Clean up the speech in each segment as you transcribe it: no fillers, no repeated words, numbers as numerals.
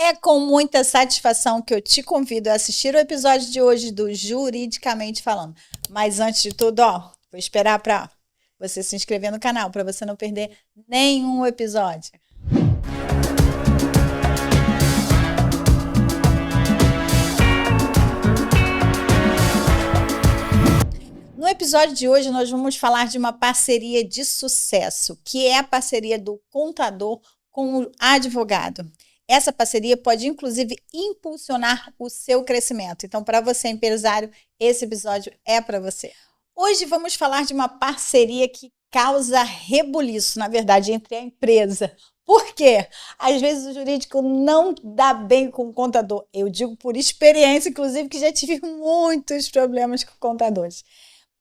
É com muita satisfação que eu te convido a assistir o episódio de hoje do Juridicamente Falando. Mas antes de tudo, vou esperar para você se inscrever no canal, para você não perder nenhum episódio. No episódio de hoje, nós vamos falar de uma parceria de sucesso, que é a parceria do contador com o advogado. Essa parceria pode, inclusive, impulsionar o seu crescimento. Então, para você, empresário, esse episódio é para você. Hoje vamos falar de uma parceria que causa rebuliço, na verdade, entre a empresa. Por quê? Às vezes o jurídico não dá bem com o contador. Eu digo por experiência, inclusive, que já tive muitos problemas com contadores.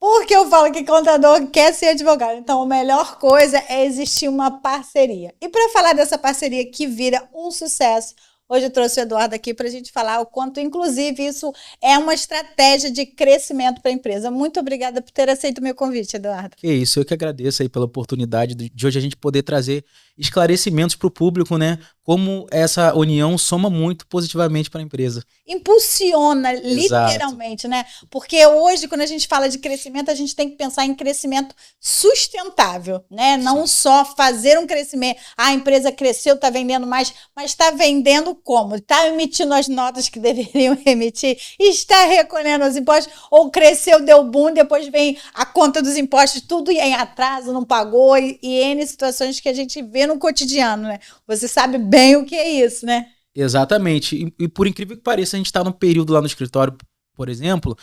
Porque eu falo que contador quer ser advogado. Então, a melhor coisa é existir uma parceria. E para falar dessa parceria que vira um sucesso, hoje eu trouxe o Eduardo aqui para a gente falar o quanto, inclusive, isso é uma estratégia de crescimento para a empresa. Muito obrigada por ter aceito o meu convite, Eduardo. Que isso, eu que agradeço aí pela oportunidade de hoje a gente poder trazer esclarecimentos para o público, né? Como essa união soma muito positivamente para a empresa. Impulsiona, literalmente, né? Porque hoje, quando a gente fala de crescimento, a gente tem que pensar em crescimento sustentável, né? Não só fazer um crescimento. A empresa cresceu, está vendendo mais, mas está vendendo como? Está emitindo as notas que deveriam emitir? Está recolhendo os impostos? Ou cresceu, deu boom, depois vem a conta dos impostos, tudo em atraso, não pagou, e N situações que a gente vê no cotidiano, né? Você sabe bem o que é isso, né? Exatamente. E por incrível que pareça, a gente está num período lá no escritório, por exemplo,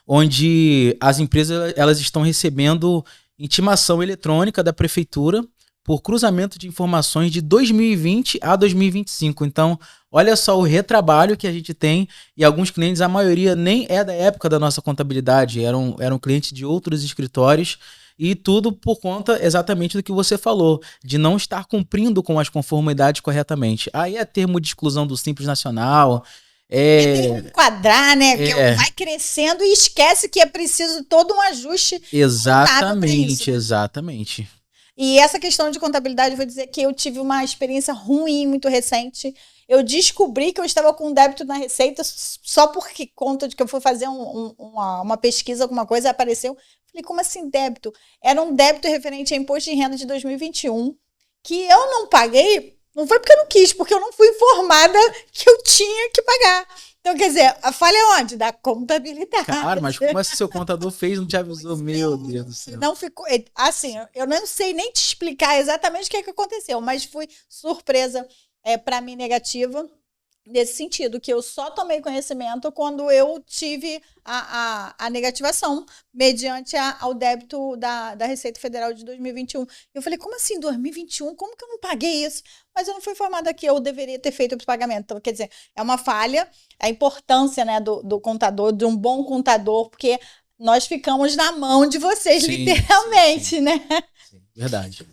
onde as empresas elas estão recebendo intimação eletrônica da prefeitura por cruzamento de informações de 2020 a 2025. Então, olha só o retrabalho que a gente tem, e alguns clientes, a maioria nem é da época da nossa contabilidade, eram clientes de outros escritórios, e tudo por conta exatamente do que você falou, de não estar cumprindo com as conformidades corretamente. Aí é termo de exclusão do Simples Nacional. Enquadrar, né? Porque vai crescendo e esquece que é preciso todo um ajuste. Exatamente, exatamente. E essa questão de contabilidade, eu vou dizer que eu tive uma experiência ruim, muito recente. Eu descobri que eu estava com débito na Receita só porque conta de que eu fui fazer uma pesquisa, alguma coisa, apareceu. Falei, como assim débito? Era um débito referente a imposto de renda de 2021, que eu não paguei, não foi porque eu não quis, porque eu não fui informada que eu tinha que pagar. Então, quer dizer, a falha é onde? Da contabilidade. Cara, mas como assim seu contador fez, não te avisou? Meu Deus do céu. Não ficou, assim, eu não sei nem te explicar exatamente o que aconteceu, mas foi surpresa para mim negativa, nesse sentido, que eu só tomei conhecimento quando eu tive a negativação mediante ao débito da Receita Federal de 2021. Eu falei, como assim 2021? Como que eu não paguei isso? Mas eu não fui informada que eu deveria ter feito o pagamento. Então, quer dizer, é uma falha, a importância, né, do contador, de um bom contador, porque nós ficamos na mão de vocês, literalmente, sim. Né? Sim, verdade.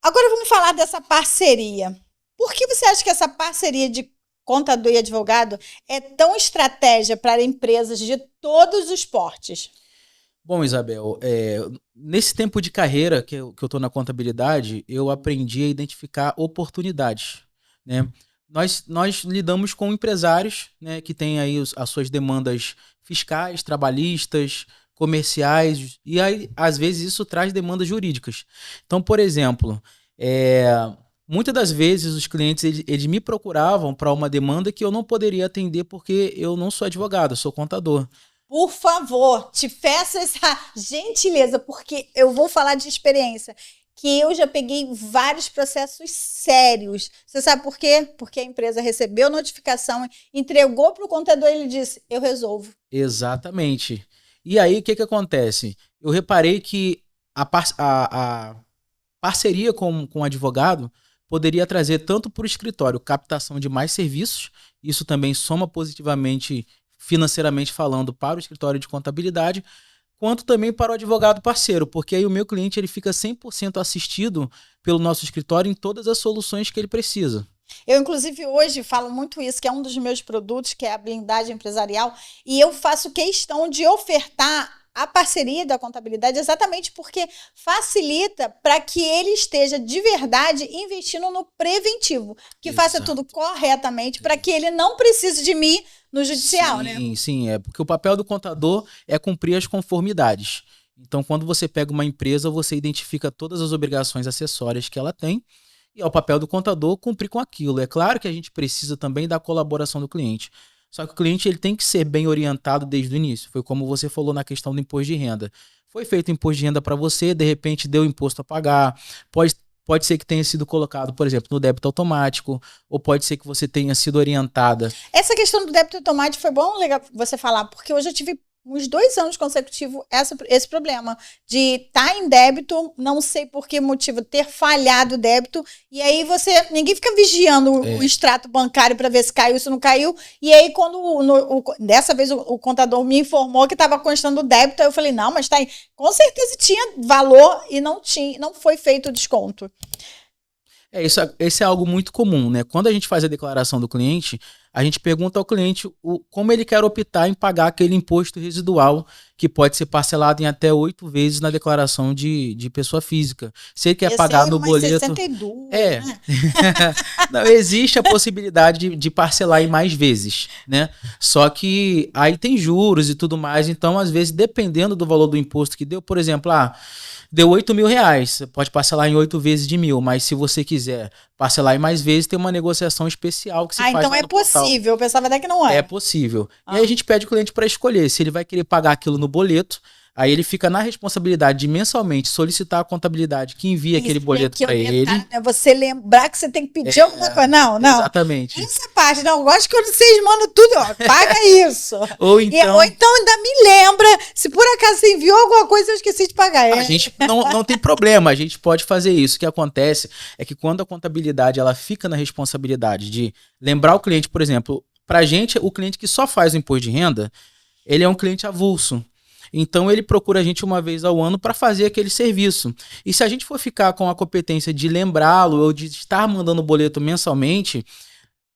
Agora vamos falar dessa parceria. Por que você acha que essa parceria de contador e advogado é tão estratégia para empresas de todos os portes? Bom, Isabel, nesse tempo de carreira que eu estou na contabilidade, eu aprendi a identificar oportunidades, né? Nós lidamos com empresários, né, que têm aí as suas demandas fiscais, trabalhistas, comerciais, e aí, às vezes, isso traz demandas jurídicas. Então, por exemplo, muitas das vezes os clientes eles me procuravam para uma demanda que eu não poderia atender porque eu não sou advogado, eu sou contador. Por favor, te peço essa gentileza, porque eu vou falar de experiência, que eu já peguei vários processos sérios. Você sabe por quê? Porque a empresa recebeu notificação, entregou para o contador e ele disse, eu resolvo. Exatamente. E aí, o que acontece? Eu reparei que a parceria com o advogado poderia trazer tanto para o escritório captação de mais serviços, isso também soma positivamente, financeiramente falando, para o escritório de contabilidade, quanto também para o advogado parceiro, porque aí o meu cliente ele fica 100% assistido pelo nosso escritório em todas as soluções que ele precisa. Eu, inclusive, hoje falo muito isso, que é um dos meus produtos, que é a blindagem empresarial, e eu faço questão de ofertar a parceria da contabilidade exatamente porque facilita para que ele esteja de verdade investindo no preventivo, que faça tudo corretamente para que ele não precise de mim no judicial, né? Sim, porque o papel do contador é cumprir as conformidades. Então, quando você pega uma empresa, você identifica todas as obrigações acessórias que ela tem e é o papel do contador cumprir com aquilo. É claro que a gente precisa também da colaboração do cliente. Só que o cliente ele tem que ser bem orientado desde o início. Foi como você falou na questão do imposto de renda. Foi feito o imposto de renda para você, de repente deu imposto a pagar. Pode ser que tenha sido colocado, por exemplo, no débito automático, ou pode ser que você tenha sido orientada. Essa questão do débito automático foi bom, legal você falar, porque hoje eu tive uns 2 anos consecutivos esse problema de estar em débito, não sei por que motivo, ter falhado o débito, e aí ninguém fica vigiando o extrato bancário para ver se caiu, se não caiu, e aí quando dessa vez o contador me informou que estava constando o débito, aí eu falei, não, mas tá aí, com certeza tinha valor e não foi feito o desconto. Esse é algo muito comum, né? Quando a gente faz a declaração do cliente, a gente pergunta ao cliente como ele quer optar em pagar aquele imposto residual que pode ser parcelado em até 8 vezes na declaração de pessoa física. Se ele quer pagar no boleto... 62, né? Não, existe a possibilidade de parcelar em mais vezes, né? Só que aí tem juros e tudo mais, então às vezes dependendo do valor do imposto que deu, por exemplo, deu R$8.000, você pode parcelar em 8 vezes de 1.000, mas se você quiser parcelar em mais vezes, tem uma negociação especial que se faz então é possível, eu pensava até que não é. É possível. E aí a gente pede o cliente para escolher se ele vai querer pagar aquilo no boleto, aí ele fica na responsabilidade de mensalmente solicitar a contabilidade que envia aquele boleto para ele. É você lembrar que você tem que pedir alguma coisa. Não. Exatamente. Essa parte, não, eu gosto quando vocês mandam tudo, paga isso. ou então ainda me lembra, se por acaso você enviou alguma coisa, eu esqueci de pagar. A gente não tem problema, a gente pode fazer isso. O que acontece é que quando a contabilidade ela fica na responsabilidade de lembrar o cliente, por exemplo, pra gente, o cliente que só faz o imposto de renda, ele é um cliente avulso. Então ele procura a gente uma vez ao ano para fazer aquele serviço. E se a gente for ficar com a competência de lembrá-lo ou de estar mandando o boleto mensalmente,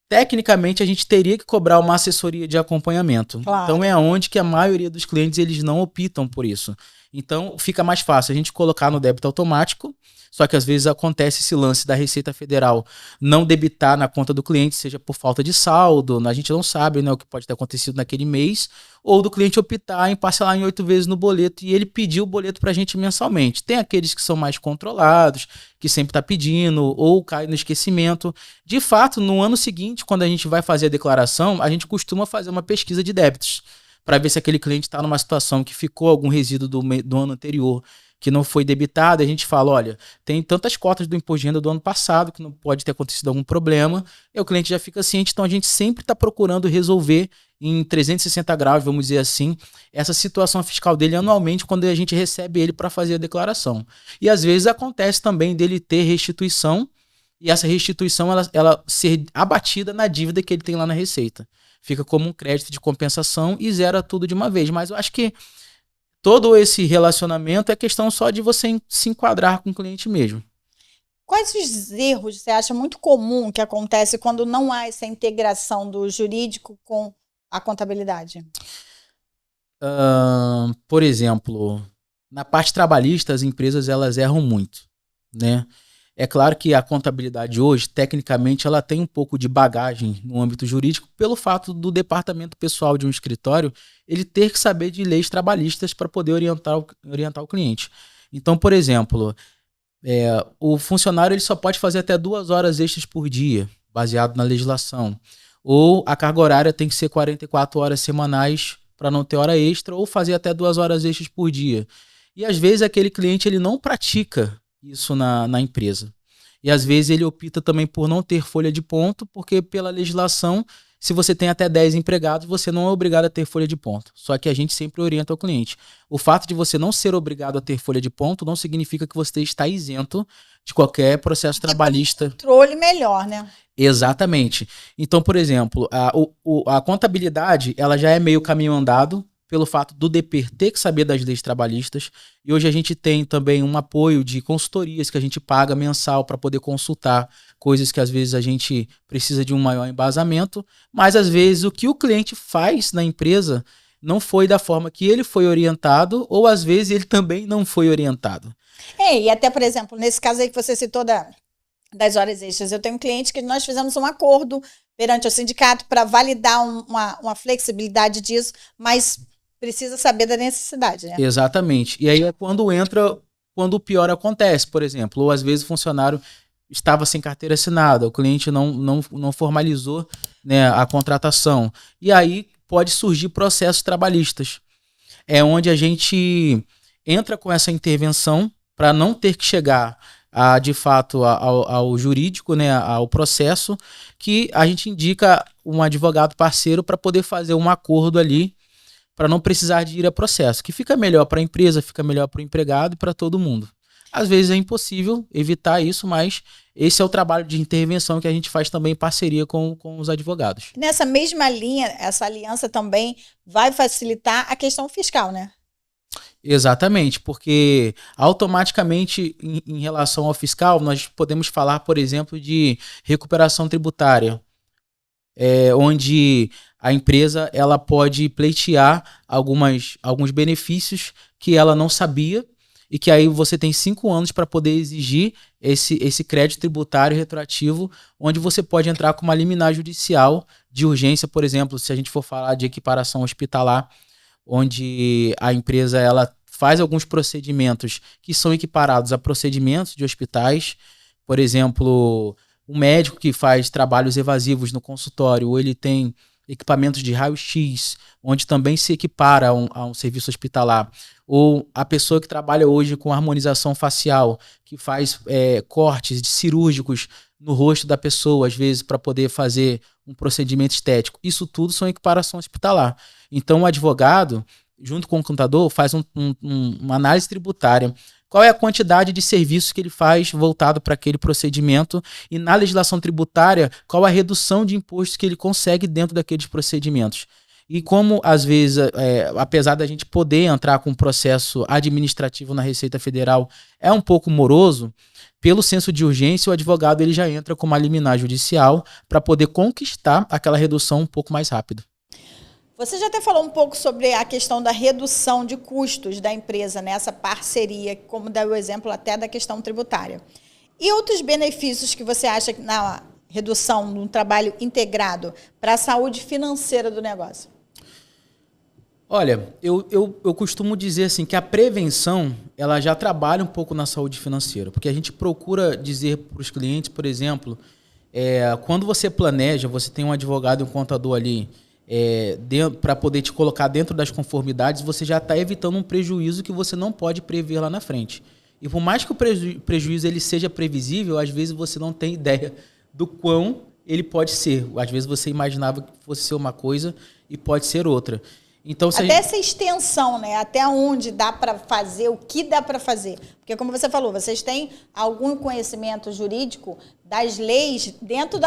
tecnicamente a gente teria que cobrar uma assessoria de acompanhamento. Claro. Então é onde que a maioria dos clientes eles não optam por isso. Então fica mais fácil a gente colocar no débito automático, só que às vezes acontece esse lance da Receita Federal não debitar na conta do cliente, seja por falta de saldo, a gente não sabe, né, o que pode ter acontecido naquele mês, ou do cliente optar em parcelar em 8 vezes no boleto e ele pedir o boleto pra gente mensalmente. Tem aqueles que são mais controlados, que sempre tá pedindo, ou cai no esquecimento. De fato, no ano seguinte, quando a gente vai fazer a declaração, a gente costuma fazer uma pesquisa de débitos, para ver se aquele cliente está numa situação que ficou algum resíduo do ano anterior que não foi debitado, a gente fala, olha, tem tantas cotas do imposto de renda do ano passado que não pode ter acontecido algum problema, e o cliente já fica ciente, então a gente sempre está procurando resolver em 360 graus, vamos dizer assim, essa situação fiscal dele anualmente quando a gente recebe ele para fazer a declaração. E às vezes acontece também dele ter restituição, e essa restituição ela ser abatida na dívida que ele tem lá na Receita. Fica como um crédito de compensação e zera tudo de uma vez. Mas eu acho que todo esse relacionamento é questão só de você se enquadrar com o cliente mesmo. Quais os erros você acha muito comum que acontece quando não há essa integração do jurídico com a contabilidade? Por exemplo, na parte trabalhista, as empresas elas erram muito, né? É claro que a contabilidade hoje, tecnicamente, ela tem um pouco de bagagem no âmbito jurídico pelo fato do departamento pessoal de um escritório ele ter que saber de leis trabalhistas para poder orientar o cliente. Então, por exemplo, o funcionário ele só pode fazer até 2 horas extras por dia, baseado na legislação. Ou a carga horária tem que ser 44 horas semanais para não ter hora extra, ou fazer até 2 horas extras por dia. E às vezes aquele cliente ele não pratica isso na empresa. E às vezes ele opta também por não ter folha de ponto, porque pela legislação, se você tem até 10 empregados, você não é obrigado a ter folha de ponto. Só que a gente sempre orienta o cliente. O fato de você não ser obrigado a ter folha de ponto não significa que você está isento de qualquer processo trabalhista. Controle melhor, né? Exatamente. Então, por exemplo, a contabilidade ela já é meio caminho andado, pelo fato do DPER ter que saber das leis trabalhistas. E hoje a gente tem também um apoio de consultorias que a gente paga mensal para poder consultar coisas que às vezes a gente precisa de um maior embasamento, mas às vezes o que o cliente faz na empresa não foi da forma que ele foi orientado, ou às vezes ele também não foi orientado. E até, por exemplo, nesse caso aí que você citou das horas extras, eu tenho um cliente que nós fizemos um acordo perante o sindicato para validar uma flexibilidade disso, mas precisa saber da necessidade, né? Exatamente. E aí é quando o pior acontece, por exemplo, ou às vezes o funcionário estava sem carteira assinada, o cliente não formalizou, né, a contratação. E aí pode surgir processos trabalhistas. É onde a gente entra com essa intervenção para não ter que chegar de fato ao jurídico, né, ao processo, que a gente indica um advogado parceiro para poder fazer um acordo ali, para não precisar de ir a processo, que fica melhor para a empresa, fica melhor para o empregado e para todo mundo. Às vezes é impossível evitar isso, mas esse é o trabalho de intervenção que a gente faz também em parceria com os advogados. Nessa mesma linha, essa aliança também vai facilitar a questão fiscal, né? Exatamente, porque automaticamente em relação ao fiscal, nós podemos falar, por exemplo, de recuperação tributária, onde a empresa ela pode pleitear alguns benefícios que ela não sabia, e que aí você tem 5 anos para poder exigir esse crédito tributário retroativo, onde você pode entrar com uma liminar judicial de urgência, por exemplo, se a gente for falar de equiparação hospitalar, onde a empresa ela faz alguns procedimentos que são equiparados a procedimentos de hospitais. Por exemplo, um médico que faz trabalhos evasivos no consultório, ou ele tem equipamentos de raio-x, onde também se equipara a um serviço hospitalar. Ou a pessoa que trabalha hoje com harmonização facial, que faz cortes cirúrgicos no rosto da pessoa, às vezes, para poder fazer um procedimento estético. Isso tudo são equiparação hospitalar. Então, o advogado, junto com o contador, faz uma análise tributária. Qual é a quantidade de serviços que ele faz voltado para aquele procedimento, e na legislação tributária, qual a redução de impostos que ele consegue dentro daqueles procedimentos. E como, às vezes, apesar da gente poder entrar com um processo administrativo na Receita Federal, é um pouco moroso, pelo senso de urgência, o advogado ele já entra com uma liminar judicial para poder conquistar aquela redução um pouco mais rápido. Você já até falou um pouco sobre a questão da redução de custos da empresa nessa parceria, como deu o exemplo até da questão tributária. E outros benefícios que você acha na redução de um trabalho integrado para a saúde financeira do negócio? Olha, eu costumo dizer assim que a prevenção ela já trabalha um pouco na saúde financeira, porque a gente procura dizer para os clientes, por exemplo, quando você planeja, você tem um advogado e um contador ali, para poder te colocar dentro das conformidades, você já está evitando um prejuízo que você não pode prever lá na frente. E por mais que o prejuízo ele seja previsível, às vezes você não tem ideia do quão ele pode ser. Às vezes você imaginava que fosse ser uma coisa e pode ser outra. Então, até essa extensão, né? Até onde dá para fazer, o que dá para fazer. Porque, como você falou, vocês têm algum conhecimento jurídico das leis dentro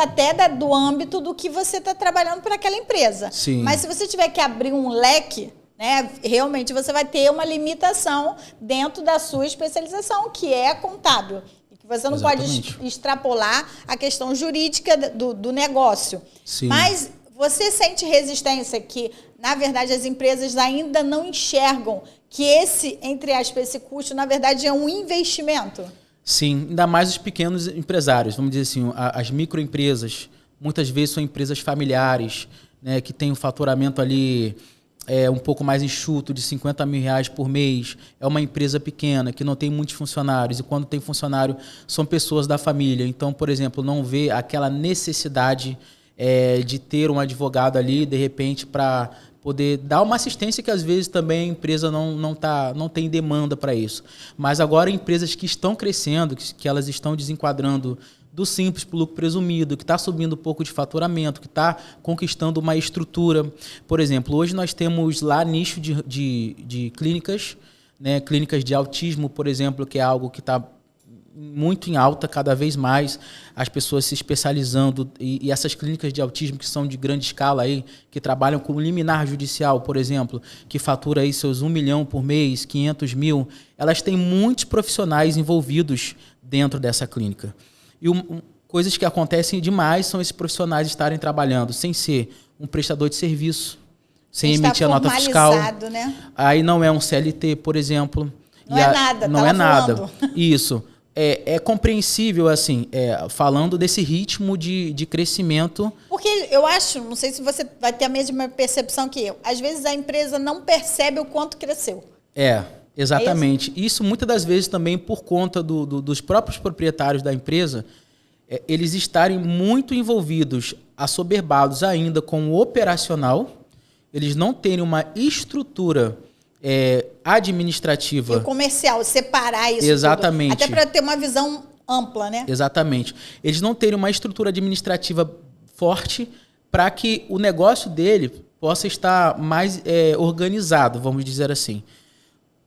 do âmbito do que você está trabalhando para aquela empresa. Sim. Mas se você tiver que abrir um leque, né, realmente você vai ter uma limitação dentro da sua especialização, que é contábil. E que você não Exatamente. pode extrapolar a questão jurídica do negócio. Sim. Mas você sente resistência que, na verdade, as empresas ainda não enxergam que entre aspas, esse custo, na verdade, é um investimento? Sim, ainda mais os pequenos empresários, vamos dizer assim, as microempresas, muitas vezes são empresas familiares, né, que têm um faturamento ali um pouco mais enxuto, de R$50 mil por mês. É uma empresa pequena, que não tem muitos funcionários, e quando tem funcionário, são pessoas da família. Então, por exemplo, não vê aquela necessidade de ter um advogado ali, de repente, para poder dar uma assistência que às vezes também a empresa não tem demanda para isso. Mas agora empresas que estão crescendo, que elas estão desenquadrando do simples para o lucro presumido, que está subindo um pouco de faturamento, que está conquistando uma estrutura. Por exemplo, hoje nós temos lá nicho de clínicas, né, clínicas de autismo, por exemplo, que é algo que está muito em alta cada vez mais, as pessoas se especializando, e essas clínicas de autismo que são de grande escala aí, que trabalham com liminar judicial, por exemplo, que fatura aí seus 1 milhão por mês, 500 mil, elas têm muitos profissionais envolvidos dentro dessa clínica. E coisas que acontecem demais são esses profissionais estarem trabalhando sem ser um prestador de serviço, sem emitir a nota fiscal. Né? Aí não é um CLT, por exemplo. Não é nada, não tá é nada. voando. Isso. É compreensível, assim, falando desse ritmo de crescimento. Porque eu acho, não sei se você vai ter a mesma percepção que eu, às vezes a empresa não percebe o quanto cresceu. Exatamente. Isso muitas das vezes também por conta dos próprios proprietários da empresa, eles estarem muito envolvidos, assoberbados ainda com o operacional, eles não terem uma estrutura administrativa. E o comercial, separar isso. Exatamente. Tudo. Até para ter uma visão ampla, né? Exatamente. Eles não terem uma estrutura administrativa forte para que o negócio dele possa estar mais organizado, vamos dizer assim.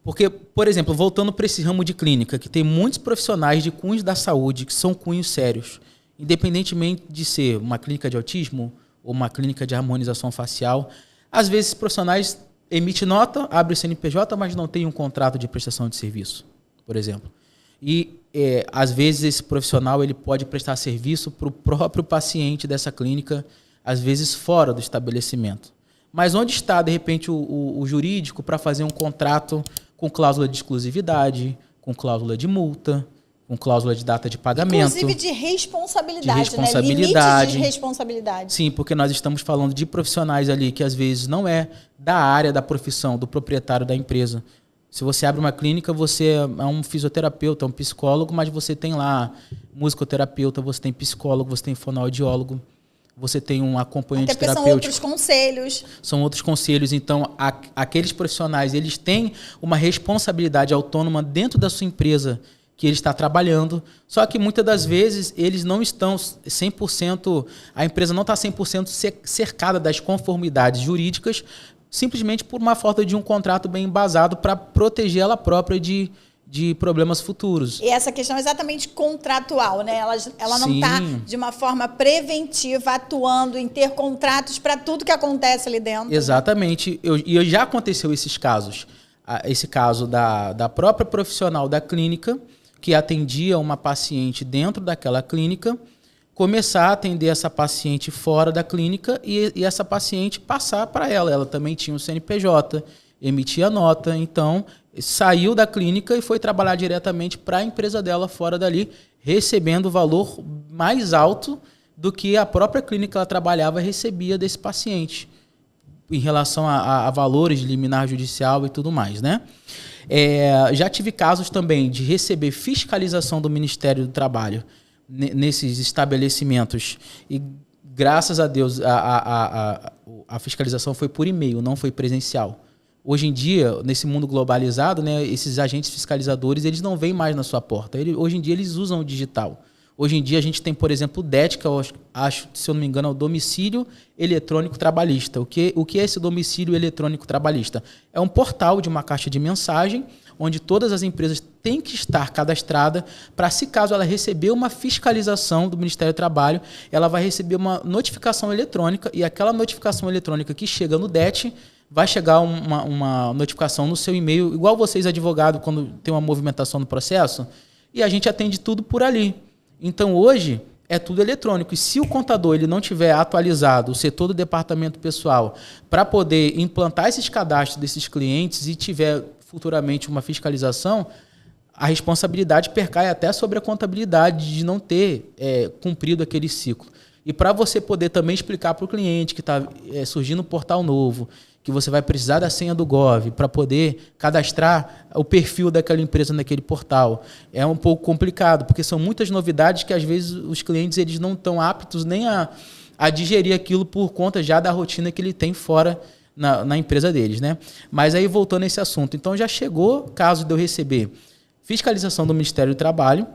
Porque, por exemplo, voltando para esse ramo de clínica, que tem muitos profissionais de cunhos da saúde, que são cunhos sérios, independentemente de ser uma clínica de autismo ou uma clínica de harmonização facial, às vezes profissionais emite nota, abre o CNPJ, mas não tem um contrato de prestação de serviço, por exemplo. E, às vezes, esse profissional ele pode prestar serviço para o próprio paciente dessa clínica, às vezes fora do estabelecimento. Mas onde está, de repente, o jurídico para fazer um contrato com cláusula de exclusividade, com cláusula de multa, com cláusula de data de pagamento. Inclusive de responsabilidade, né? Limite de responsabilidade. Sim, porque nós estamos falando de profissionais ali que às vezes não é da área da profissão, do proprietário da empresa. Se você abre uma clínica, você é um fisioterapeuta, um psicólogo, mas você tem lá musicoterapeuta, você tem psicólogo, você tem fonoaudiólogo, você tem um acompanhante terapêutico. São outros conselhos. São outros conselhos. Então, aqueles profissionais, eles têm uma responsabilidade autônoma dentro da sua empresa que ele está trabalhando, só que muitas das vezes eles não estão 100%, a empresa não está 100% cercada das conformidades jurídicas, simplesmente por uma falta de um contrato bem embasado para proteger ela própria de problemas futuros. E essa questão é exatamente contratual, né? Ela não está de uma forma preventiva atuando em ter contratos para tudo que acontece ali dentro. Exatamente. E já aconteceu esses casos. Esse caso da própria profissional da clínica, que atendia uma paciente dentro daquela clínica, começar a atender essa paciente fora da clínica e essa paciente passar para ela. Ela também tinha o CNPJ, emitia nota, então saiu da clínica e foi trabalhar diretamente para a empresa dela fora dali, recebendo o valor mais alto do que a própria clínica que ela trabalhava recebia desse paciente, em relação a valores de liminar judicial e tudo mais, né? Já tive casos também de receber fiscalização do Ministério do Trabalho nesses estabelecimentos e, graças a Deus, a fiscalização foi por e-mail, não foi presencial. Hoje em dia, nesse mundo globalizado, né, esses agentes fiscalizadores eles não vêm mais na sua porta. Hoje em dia, eles usam o digital. Hoje em dia, a gente tem, por exemplo, o DET, que eu acho, se eu não me engano, é o Domicílio Eletrônico Trabalhista. O que é esse Domicílio Eletrônico Trabalhista? É um portal de uma caixa de mensagem, onde todas as empresas têm que estar cadastradas para, se caso ela receber uma fiscalização do Ministério do Trabalho, ela vai receber uma notificação eletrônica, e aquela notificação eletrônica que chega no DET vai chegar uma notificação no seu e-mail, igual vocês, advogado, quando tem uma movimentação no processo, e a gente atende tudo por ali. Então, hoje, é tudo eletrônico. E se o contador ele não tiver atualizado o setor do departamento pessoal para poder implantar esses cadastros desses clientes e tiver futuramente uma fiscalização, a responsabilidade percai até sobre a contabilidade de não ter cumprido aquele ciclo. E para você poder também explicar para o cliente que está surgindo um portal novo, que você vai precisar da senha do Gov para poder cadastrar o perfil daquela empresa naquele portal. É um pouco complicado, porque são muitas novidades que, às vezes, os clientes eles não estão aptos nem a digerir aquilo por conta já da rotina que ele tem fora na empresa deles, né? Mas aí, voltando a esse assunto, então já chegou caso de eu receber fiscalização do Ministério do Trabalho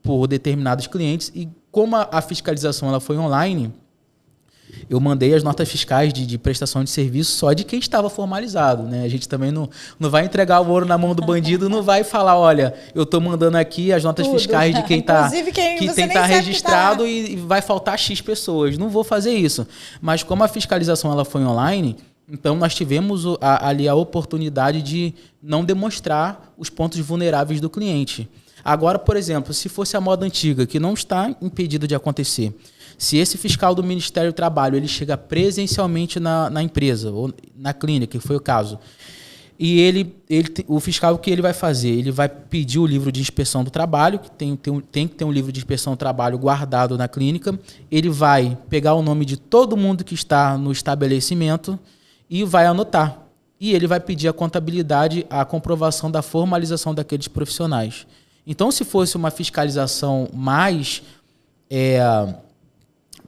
por determinados clientes, e como a fiscalização ela foi online, eu mandei as notas fiscais de prestação de serviço só de quem estava formalizado, né? A gente também não vai entregar o ouro na mão do bandido, não vai falar, olha, eu estou mandando aqui as notas fiscais de quem está registrado e vai faltar X pessoas. Não vou fazer isso. Mas como a fiscalização ela foi online, então nós tivemos ali a oportunidade de não demonstrar os pontos vulneráveis do cliente. Agora, por exemplo, se fosse a moda antiga, que não está impedido de acontecer, Se esse fiscal do Ministério do Trabalho ele chega presencialmente na empresa, ou na clínica, que foi o caso, e o fiscal, o que ele vai fazer? Ele vai pedir o livro de inspeção do trabalho, que tem que ter um livro de inspeção do trabalho guardado na clínica. Ele vai pegar o nome de todo mundo que está no estabelecimento e vai anotar. E ele vai pedir a contabilidade, a comprovação da formalização daqueles profissionais. Então, se fosse uma fiscalização mais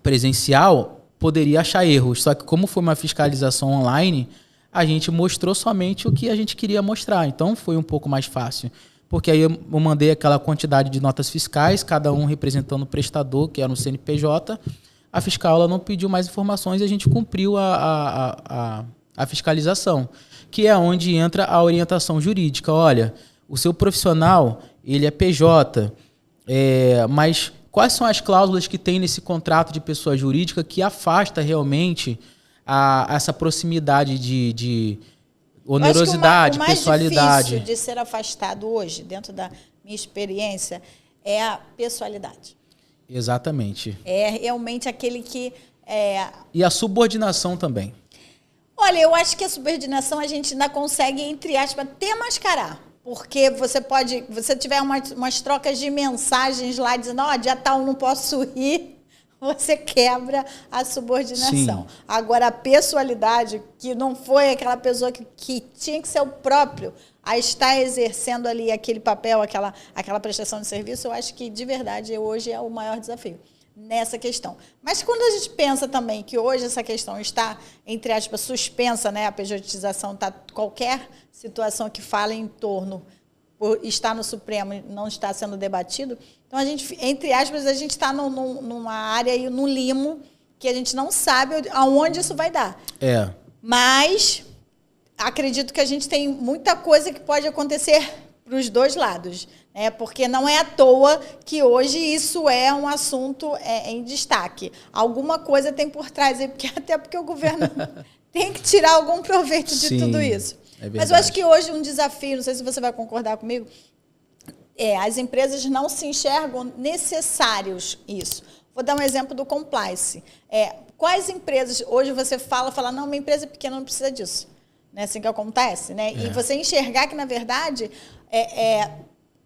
presencial, poderia achar erros. Só que como foi uma fiscalização online, a gente mostrou somente o que a gente queria mostrar. Então, foi um pouco mais fácil. Porque aí eu mandei aquela quantidade de notas fiscais, cada um representando o prestador, que era um CNPJ. A fiscal ela não pediu mais informações e a gente cumpriu a fiscalização, que é onde entra a orientação jurídica. Olha, o seu profissional, ele é PJ, mas quais são as cláusulas que tem nesse contrato de pessoa jurídica que afasta realmente essa proximidade de onerosidade, o mais pessoalidade? difícil de ser afastado hoje, dentro da minha experiência, é a pessoalidade. Exatamente. É realmente aquele que... E a subordinação também. Olha, eu acho que a subordinação a gente ainda consegue, entre aspas, até mascarar. Porque você tiver umas trocas de mensagens lá dizendo, dia tal não posso ir, você quebra a subordinação. Sim. Agora, a pessoalidade, que não foi aquela pessoa que tinha que ser o próprio a estar exercendo ali aquele papel, aquela prestação de serviço, eu acho que, de verdade, hoje é o maior desafio nessa questão. Mas quando a gente pensa também que hoje essa questão está, entre aspas, suspensa, né, a pejotização, qualquer situação que fala em torno, está no Supremo e não está sendo debatido, então a gente, entre aspas, a gente está numa área e num limo que a gente não sabe aonde isso vai dar. Mas acredito que a gente tem muita coisa que pode acontecer para os dois lados, né? Porque não é à toa que hoje isso é um assunto em destaque. Alguma coisa tem por trás, até porque o governo tem que tirar algum proveito de tudo isso. Mas eu acho que hoje um desafio, não sei se você vai concordar comigo, as empresas não se enxergam necessários isso. Vou dar um exemplo do compliance. Quais empresas, hoje você fala, não, minha empresa é pequena, não precisa disso. Não é assim que acontece, né? E você enxergar que, na verdade,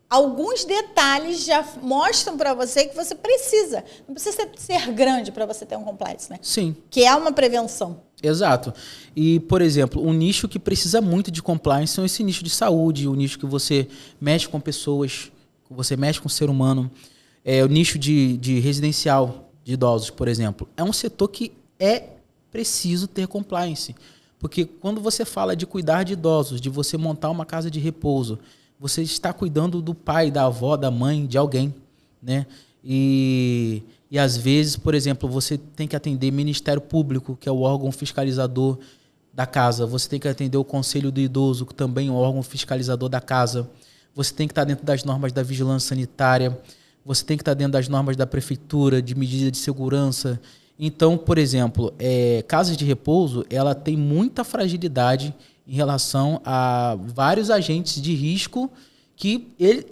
alguns detalhes já mostram para você que você precisa. Não precisa ser grande para você ter um compliance, né? Sim. Que é uma prevenção. Exato. E, por exemplo, um nicho que precisa muito de compliance são esse nicho de saúde, o nicho que você mexe com pessoas, que você mexe com o ser humano. O nicho de residencial de idosos, por exemplo. É um setor que é preciso ter compliance. Porque quando você fala de cuidar de idosos, de você montar uma casa de repouso, você está cuidando do pai, da avó, da mãe, de alguém, né? E às vezes, por exemplo, você tem que atender Ministério Público, que é o órgão fiscalizador da casa. Você tem que atender o Conselho do Idoso, que também é o órgão fiscalizador da casa. Você tem que estar dentro das normas da vigilância sanitária. Você tem que estar dentro das normas da prefeitura, de medida de segurança. Então, por exemplo, casas de repouso, ela tem muita fragilidade em relação a vários agentes de risco que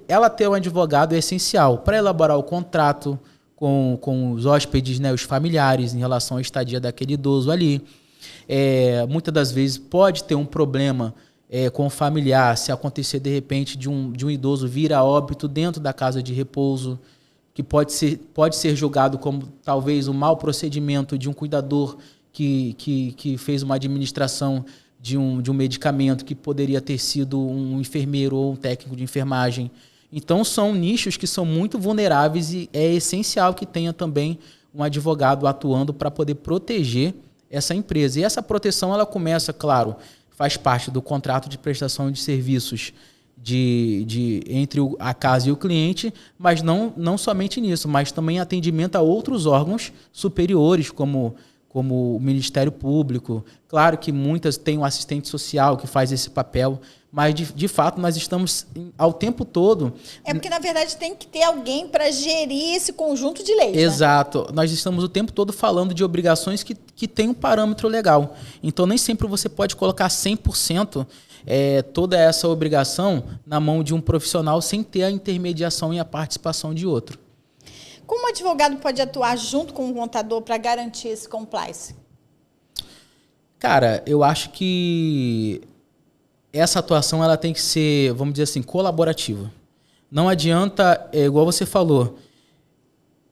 ela ter um advogado é essencial para elaborar o contrato com os hóspedes, né, os familiares, em relação à estadia daquele idoso ali. Muitas das vezes pode ter um problema com o familiar, se acontecer de repente de um idoso vir a óbito dentro da casa de repouso, que pode ser julgado como talvez um mau procedimento de um cuidador que fez uma administração de um medicamento que poderia ter sido um enfermeiro ou um técnico de enfermagem. Então, são nichos que são muito vulneráveis e é essencial que tenha também um advogado atuando para poder proteger essa empresa. E essa proteção, ela começa, claro, faz parte do contrato de prestação de serviços entre a casa e o cliente, mas não somente nisso, mas também atendimento a outros órgãos superiores, como o Ministério Público. Claro que muitas têm um assistente social que faz esse papel, mas, de fato, nós estamos ao tempo todo... porque, na verdade, tem que ter alguém para gerir esse conjunto de leis. Exato. Né? Nós estamos o tempo todo falando de obrigações que têm um parâmetro legal. Então, nem sempre você pode colocar 100% toda essa obrigação na mão de um profissional sem ter a intermediação e a participação de outro. Como o advogado pode atuar junto com o contador para garantir esse compliance? Cara, eu acho que essa atuação ela tem que ser, vamos dizer assim, colaborativa. Não adianta, igual você falou,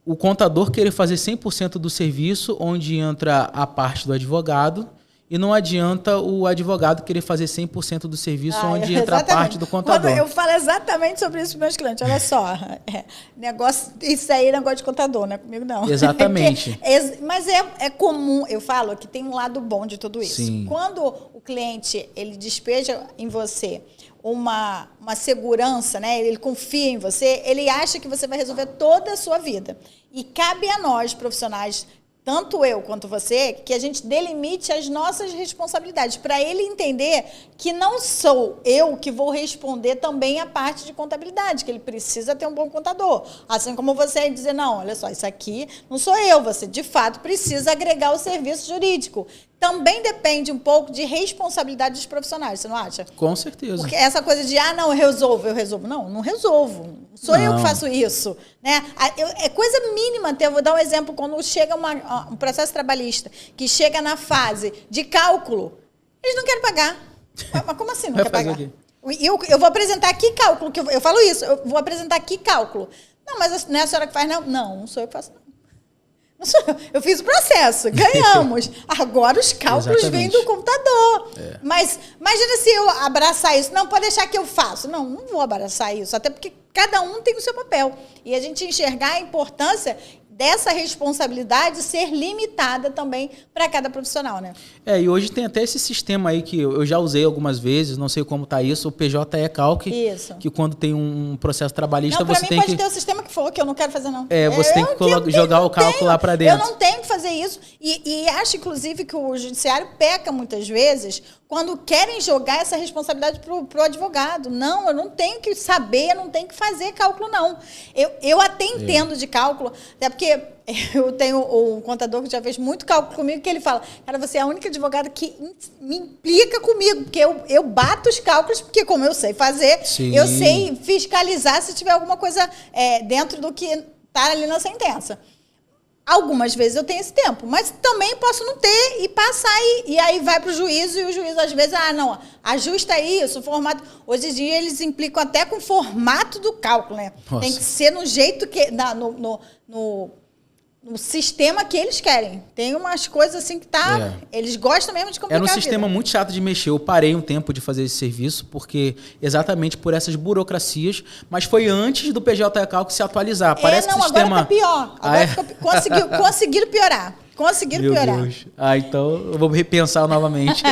o contador querer fazer 100% do serviço, onde entra a parte do advogado, e não adianta o advogado querer fazer 100% do serviço, onde entra a parte do contador. Quando eu falo exatamente sobre isso para meus clientes. Olha só, isso aí é negócio de contador, não é comigo não. Exatamente. Mas é comum, eu falo que tem um lado bom de tudo isso. Sim. Quando o cliente ele despeja em você uma segurança, né? Ele confia em você, ele acha que você vai resolver toda a sua vida. E cabe a nós, profissionais, tanto eu quanto você, que a gente delimite as nossas responsabilidades, para ele entender que não sou eu que vou responder também a parte de contabilidade, que ele precisa ter um bom contador. Assim como você dizer, não, olha só, isso aqui não sou eu, você de fato precisa agregar o serviço jurídico. Também depende um pouco de responsabilidade dos profissionais, você não acha? Com certeza. Porque essa coisa de, não, eu resolvo. Não resolvo. Sou eu que faço isso. Né? É coisa mínima até. Eu vou dar um exemplo. Quando chega um processo trabalhista, que chega na fase de cálculo, eles não querem pagar. Mas como assim não quer pagar? Eu vou apresentar aqui cálculo. Eu falo isso, eu vou apresentar aqui cálculo. Não, mas não é a senhora que faz, não? Não sou eu que faço, não. Eu fiz o processo, ganhamos. Agora os cálculos vêm do computador. Mas imagina se eu abraçar isso. Não, pode deixar que eu faço. Não vou abraçar isso. Até porque cada um tem o seu papel. E a gente enxergar a importância dessa responsabilidade ser limitada também para cada profissional, né? E hoje tem até esse sistema aí que eu já usei algumas vezes, não sei como está isso, o PJ Calc, que quando tem um processo trabalhista, você tem que... Para mim pode ter o sistema que for, que eu não quero fazer, não. Você tem que jogar o cálculo lá para dentro. Eu não tenho que fazer isso. E acho, inclusive, que o judiciário peca muitas vezes quando querem jogar essa responsabilidade para o advogado. Não, eu não tenho que saber, eu não tenho que fazer cálculo, não. Eu até entendo de cálculo, até porque eu tenho um contador que já fez muito cálculo comigo, que ele fala, cara, você é a única advogada que me implica comigo, porque eu bato os cálculos, porque como eu sei fazer, Sim. Eu sei fiscalizar se tiver alguma coisa dentro do que está ali na sentença. Algumas vezes eu tenho esse tempo, mas também posso não ter e passar e aí vai para o juízo e o juiz às vezes, não, ajusta isso, o formato. Hoje em dia eles implicam até com o formato do cálculo, né? Nossa. Tem que ser no jeito que no sistema que eles querem. Tem umas coisas assim que eles gostam mesmo de complicar. Era um sistema muito chato de mexer. Eu parei um tempo de fazer esse serviço, porque exatamente por essas burocracias, mas foi antes do PJ Calc se atualizar. Parece que o sistema... agora tá pior. Agora conseguiram piorar. Conseguiram piorar. Deus. Então eu vou repensar novamente.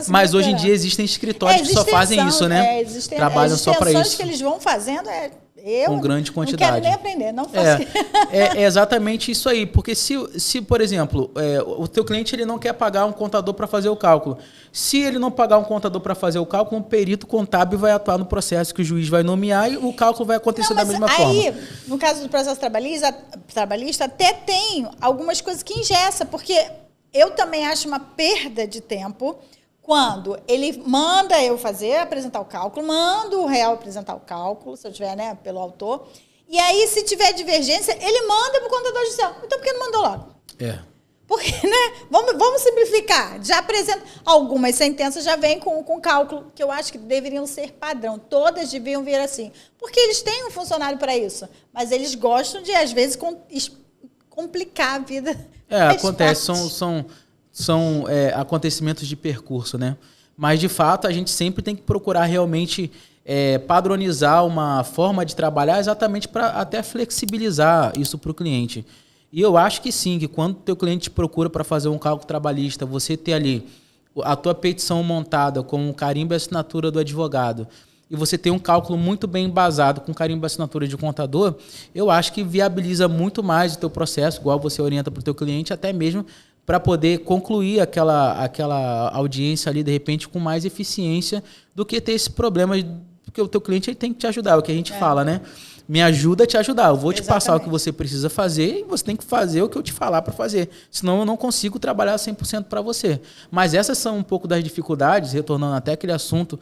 Mas hoje em dia existem escritórios que só fazem isso, né? Trabalham só para isso. Que eles vão fazendo com grande quantidade. Não quero nem aprender, não faço. É exatamente isso aí. Porque se por exemplo, o teu cliente ele não quer pagar um contador para fazer o cálculo. Se ele não pagar um contador para fazer o cálculo, um perito contábil vai atuar no processo que o juiz vai nomear e o cálculo vai acontecer da mesma forma. Aí, no caso do processo trabalhista, até tem algumas coisas que engessa, porque eu também acho uma perda de tempo quando ele manda eu apresentar o cálculo, manda o réu apresentar o cálculo, se eu tiver, né, pelo autor, e aí, se tiver divergência, ele manda para o contador judicial. Então, por que não mandou logo? Porque, né, vamos simplificar. Já apresenta, algumas sentenças já vêm com cálculo, que eu acho que deveriam ser padrão. Todas deviam vir assim. Porque eles têm um funcionário para isso, mas eles gostam de, às vezes, complicar a vida. Acontece, são acontecimentos de percurso, né? Mas, de fato, a gente sempre tem que procurar realmente padronizar uma forma de trabalhar exatamente para até flexibilizar isso para o cliente. E eu acho que sim, que quando o teu cliente te procura para fazer um cálculo trabalhista, você ter ali a tua petição montada com o carimbo e assinatura do advogado, e você tem um cálculo muito bem embasado com carimbo e assinatura de contador, eu acho que viabiliza muito mais o teu processo, igual você orienta para o teu cliente, até mesmo para poder concluir aquela audiência ali, de repente, com mais eficiência do que ter esse problema, porque o teu cliente ele tem que te ajudar, é o que a gente fala, né? Me ajuda a te ajudar, eu vou te passar o que você precisa fazer e você tem que fazer o que eu te falar para fazer, senão eu não consigo trabalhar 100% para você. Mas essas são um pouco das dificuldades, retornando até aquele assunto,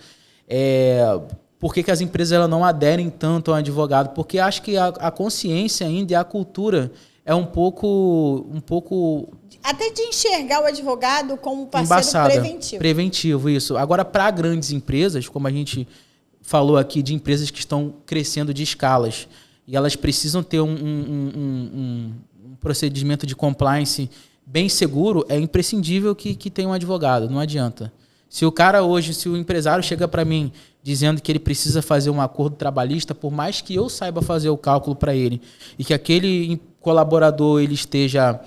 por que as empresas elas não aderem tanto ao advogado? Porque acho que a consciência ainda e a cultura é um pouco até de enxergar o advogado como parceiro embaçada. preventivo. Preventivo, isso. Agora, para grandes empresas, como a gente falou aqui, de empresas que estão crescendo de escalas, e elas precisam ter um procedimento de compliance bem seguro, é imprescindível que tenha um advogado, não adianta. Se o empresário chega para mim dizendo que ele precisa fazer um acordo trabalhista, por mais que eu saiba fazer o cálculo para ele, e que aquele colaborador ele esteja,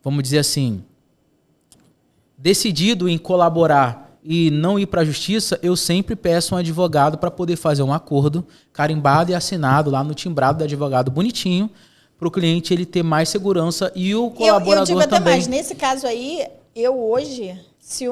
vamos dizer assim, decidido em colaborar e não ir para a justiça, eu sempre peço um advogado para poder fazer um acordo carimbado e assinado lá no timbrado do advogado bonitinho, para o cliente ele ter mais segurança e o colaborador eu digo até também. mais, nesse caso aí, eu hoje, se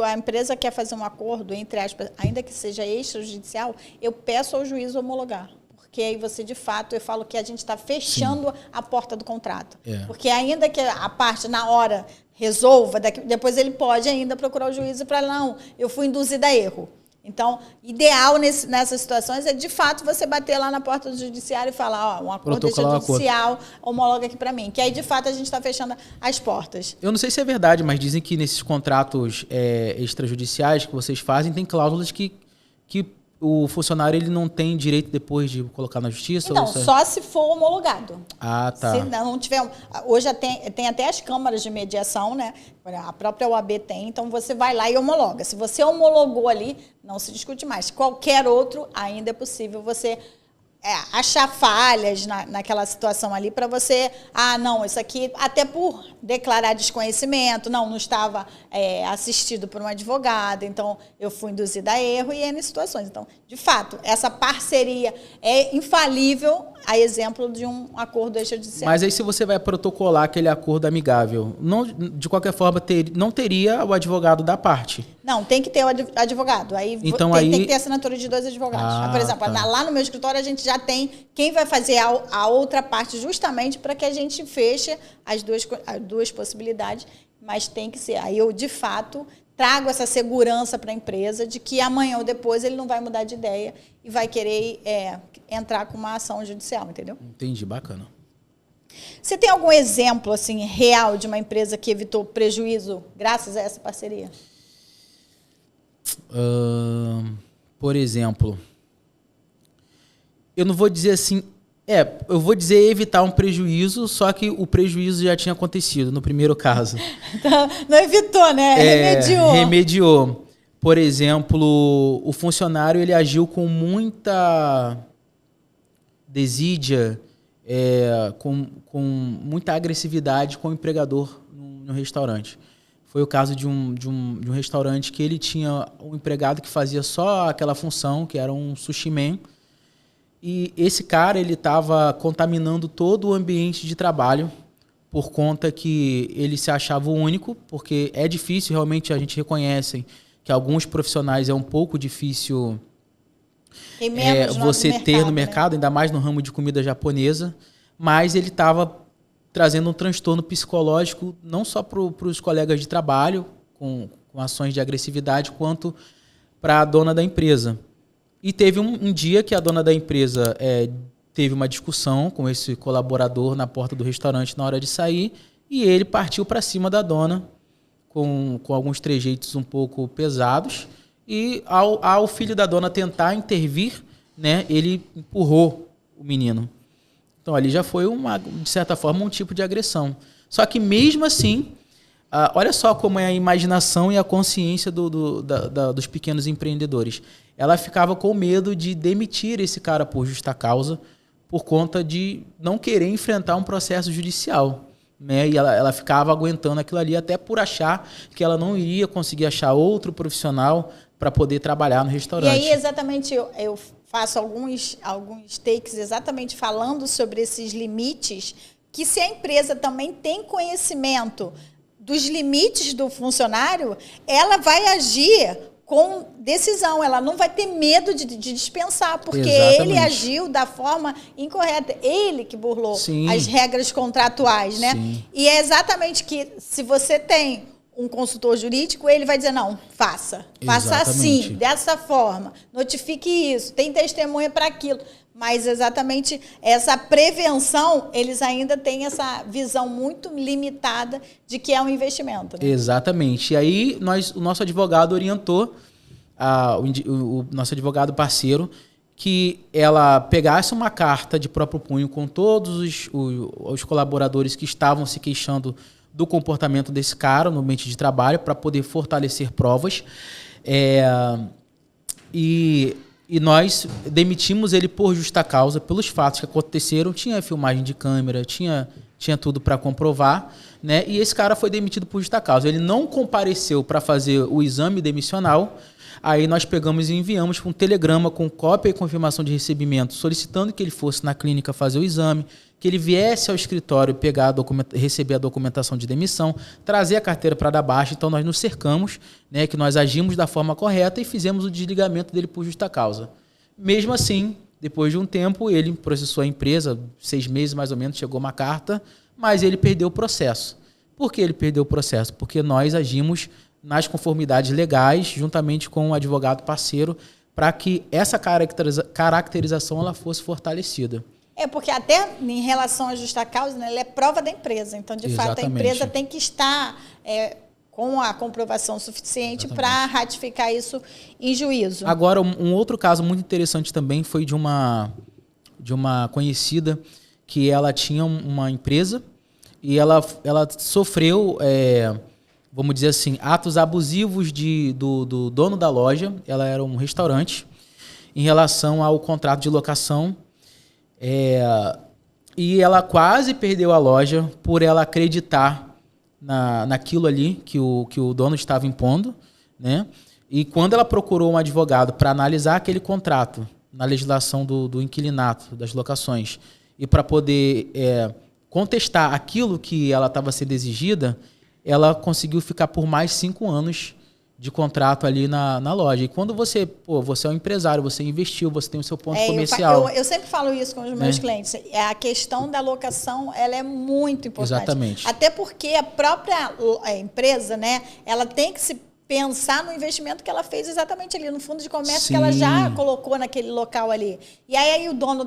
a empresa quer fazer um acordo, entre aspas, ainda que seja extrajudicial, eu peço ao juiz homologar. Porque aí você, de fato, eu falo que a gente está fechando a porta do contrato. Porque ainda que a parte, na hora, resolva, depois ele pode ainda procurar o juiz e falar, não, eu fui induzida a erro. Então, ideal nessas situações é, de fato, você bater lá na porta do judiciário e falar, um acordo extrajudicial, homologa aqui para mim. Que aí, de fato, a gente está fechando as portas. Eu não sei se é verdade, mas dizem que nesses contratos extrajudiciais que vocês fazem, tem cláusulas que o funcionário ele não tem direito depois de colocar na justiça? Não, só se for homologado. Ah, tá. Se não tiver... Hoje tem até as câmaras de mediação, né? A própria OAB tem, então você vai lá e homologa. Se você homologou ali, não se discute mais. Qualquer outro, ainda é possível você achar falhas naquela situação ali para você... não, isso aqui, até por declarar desconhecimento, não estava assistido por um advogado, então eu fui induzida a erro e N situações. Então, de fato, essa parceria é infalível a exemplo de um acordo extrajudicial. Mas aí se você vai protocolar aquele acordo amigável, não, de qualquer forma não teria o advogado da parte? Não, tem que ter o advogado. Aí então, tem que ter assinatura de 2 advogados. Por exemplo, lá no meu escritório a gente já tem quem vai fazer a outra parte justamente para que a gente feche as duas possibilidades, mas tem que ser. Aí eu, de fato, trago essa segurança para a empresa de que amanhã ou depois ele não vai mudar de ideia e vai querer entrar com uma ação judicial, entendeu? Entendi, bacana. Você tem algum exemplo assim, real de uma empresa que evitou prejuízo graças a essa parceria? Por exemplo, eu não vou dizer assim... eu vou dizer evitar um prejuízo, só que o prejuízo já tinha acontecido no primeiro caso. Então, não evitou, né? Remediou. Por exemplo, o funcionário ele agiu com muita desídia, com muita agressividade com o empregador no restaurante. Foi o caso de um restaurante que ele tinha um empregado que fazia só aquela função, que era um sushi man. E esse cara ele estava contaminando todo o ambiente de trabalho por conta que ele se achava o único, porque é difícil, realmente a gente reconhece que alguns profissionais é um pouco difícil você ter no mercado, ainda mais no ramo de comida japonesa, mas ele estava trazendo um transtorno psicológico não só para os colegas de trabalho, com ações de agressividade, quanto para a dona da empresa. E teve um dia que a dona da empresa teve uma discussão com esse colaborador na porta do restaurante na hora de sair, e ele partiu para cima da dona com alguns trejeitos um pouco pesados, e ao filho da dona tentar intervir, né, ele empurrou o menino. Então ali já foi, de certa forma, um tipo de agressão. Só que mesmo assim, olha só como é a imaginação e a consciência dos pequenos empreendedores. Ela ficava com medo de demitir esse cara por justa causa, por conta de não querer enfrentar um processo judicial, né? E ela ficava aguentando aquilo ali, até por achar que ela não iria conseguir achar outro profissional para poder trabalhar no restaurante. E aí, exatamente, eu faço alguns takes exatamente falando sobre esses limites, que se a empresa também tem conhecimento dos limites do funcionário, ela vai agir com decisão, ela não vai ter medo de dispensar, porque ele agiu da forma incorreta, ele que burlou as regras contratuais, né? Sim. E é exatamente que, se você tem um consultor jurídico, ele vai dizer, não, faça assim, dessa forma, notifique isso, tem testemunha para aquilo. Mas exatamente essa prevenção, eles ainda têm essa visão muito limitada de que é um investimento. Né? Exatamente. E aí o nosso advogado orientou, o nosso advogado parceiro, que ela pegasse uma carta de próprio punho com todos os colaboradores que estavam se queixando do comportamento desse cara no ambiente de trabalho para poder fortalecer provas. E nós demitimos ele por justa causa, pelos fatos que aconteceram. Tinha filmagem de câmera, tinha tudo para comprovar, né? E esse cara foi demitido por justa causa. Ele não compareceu para fazer o exame demissional. Aí nós pegamos e enviamos um telegrama com cópia e confirmação de recebimento, solicitando que ele fosse na clínica fazer o exame, que ele viesse ao escritório receber a documentação de demissão, trazer a carteira para dar baixa. Então nós nos cercamos, né, que nós agimos da forma correta e fizemos o desligamento dele por justa causa. Mesmo assim, depois de um tempo, ele processou a empresa, 6 meses mais ou menos, chegou uma carta, mas ele perdeu o processo. Por que ele perdeu o processo? Porque nós agimos nas conformidades legais, juntamente com o advogado parceiro, para que essa caracterização ela fosse fortalecida. Porque até em relação à justa causa, né, ela é prova da empresa. Então, de fato, a empresa tem que estar com a comprovação suficiente para ratificar isso em juízo. Agora, um outro caso muito interessante também foi de uma conhecida que ela tinha uma empresa e ela sofreu... vamos dizer assim, atos abusivos do dono da loja. Ela era um restaurante, em relação ao contrato de locação. E ela quase perdeu a loja por ela acreditar naquilo ali que o dono estava impondo, né? E quando ela procurou um advogado para analisar aquele contrato na legislação do inquilinato, das locações, e para poder contestar aquilo que ela estava sendo exigida, ela conseguiu ficar por mais 5 anos de contrato ali na loja. E quando você é um empresário, você investiu, você tem o seu ponto comercial. Eu sempre falo isso com os meus clientes. A questão da locação, ela é muito importante. Exatamente. Até porque a própria empresa, né, ela tem que se pensar no investimento que ela fez exatamente ali no fundo de comércio. Sim. Que ela já colocou naquele local ali. E aí o dono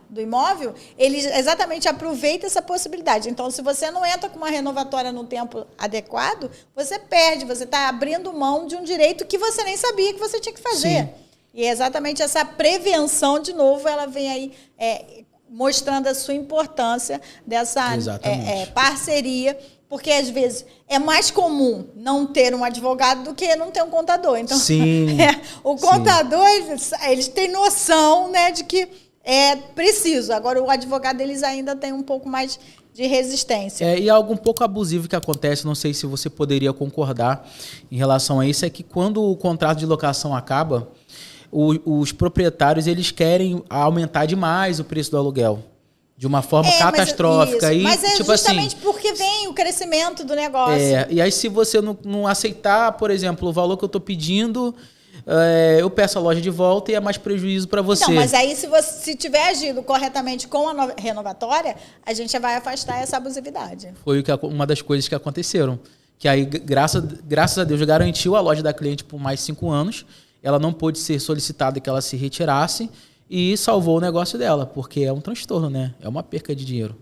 do imóvel, ele exatamente aproveita essa possibilidade. Então, se você não entra com uma renovatória no tempo adequado, você perde, você está abrindo mão de um direito que você nem sabia que você tinha que fazer. Sim. E é exatamente essa prevenção, de novo, ela vem aí mostrando a sua importância dessa parceria. Porque, às vezes, é mais comum não ter um advogado do que não ter um contador. Então, sim, o contador, eles têm noção, né, de que é preciso. Agora, o advogado, eles ainda têm um pouco mais de resistência. E algo um pouco abusivo que acontece, não sei se você poderia concordar em relação a isso, é que quando o contrato de locação acaba, os proprietários eles querem aumentar demais o preço do aluguel. De uma forma catastrófica. Mas é tipo justamente assim, porque vem o crescimento do negócio. E aí, se você não aceitar, por exemplo, o valor que eu estou pedindo, eu peço a loja de volta e é mais prejuízo para você. Não, mas aí, se tiver agido corretamente com a renovatória, a gente já vai afastar essa abusividade. Foi uma das coisas que aconteceram. Que aí, graças a Deus, garantiu a loja da cliente por mais 5 anos. Ela não pôde ser solicitada que ela se retirasse. E salvou o negócio dela, porque é um transtorno, né? É uma perca de dinheiro.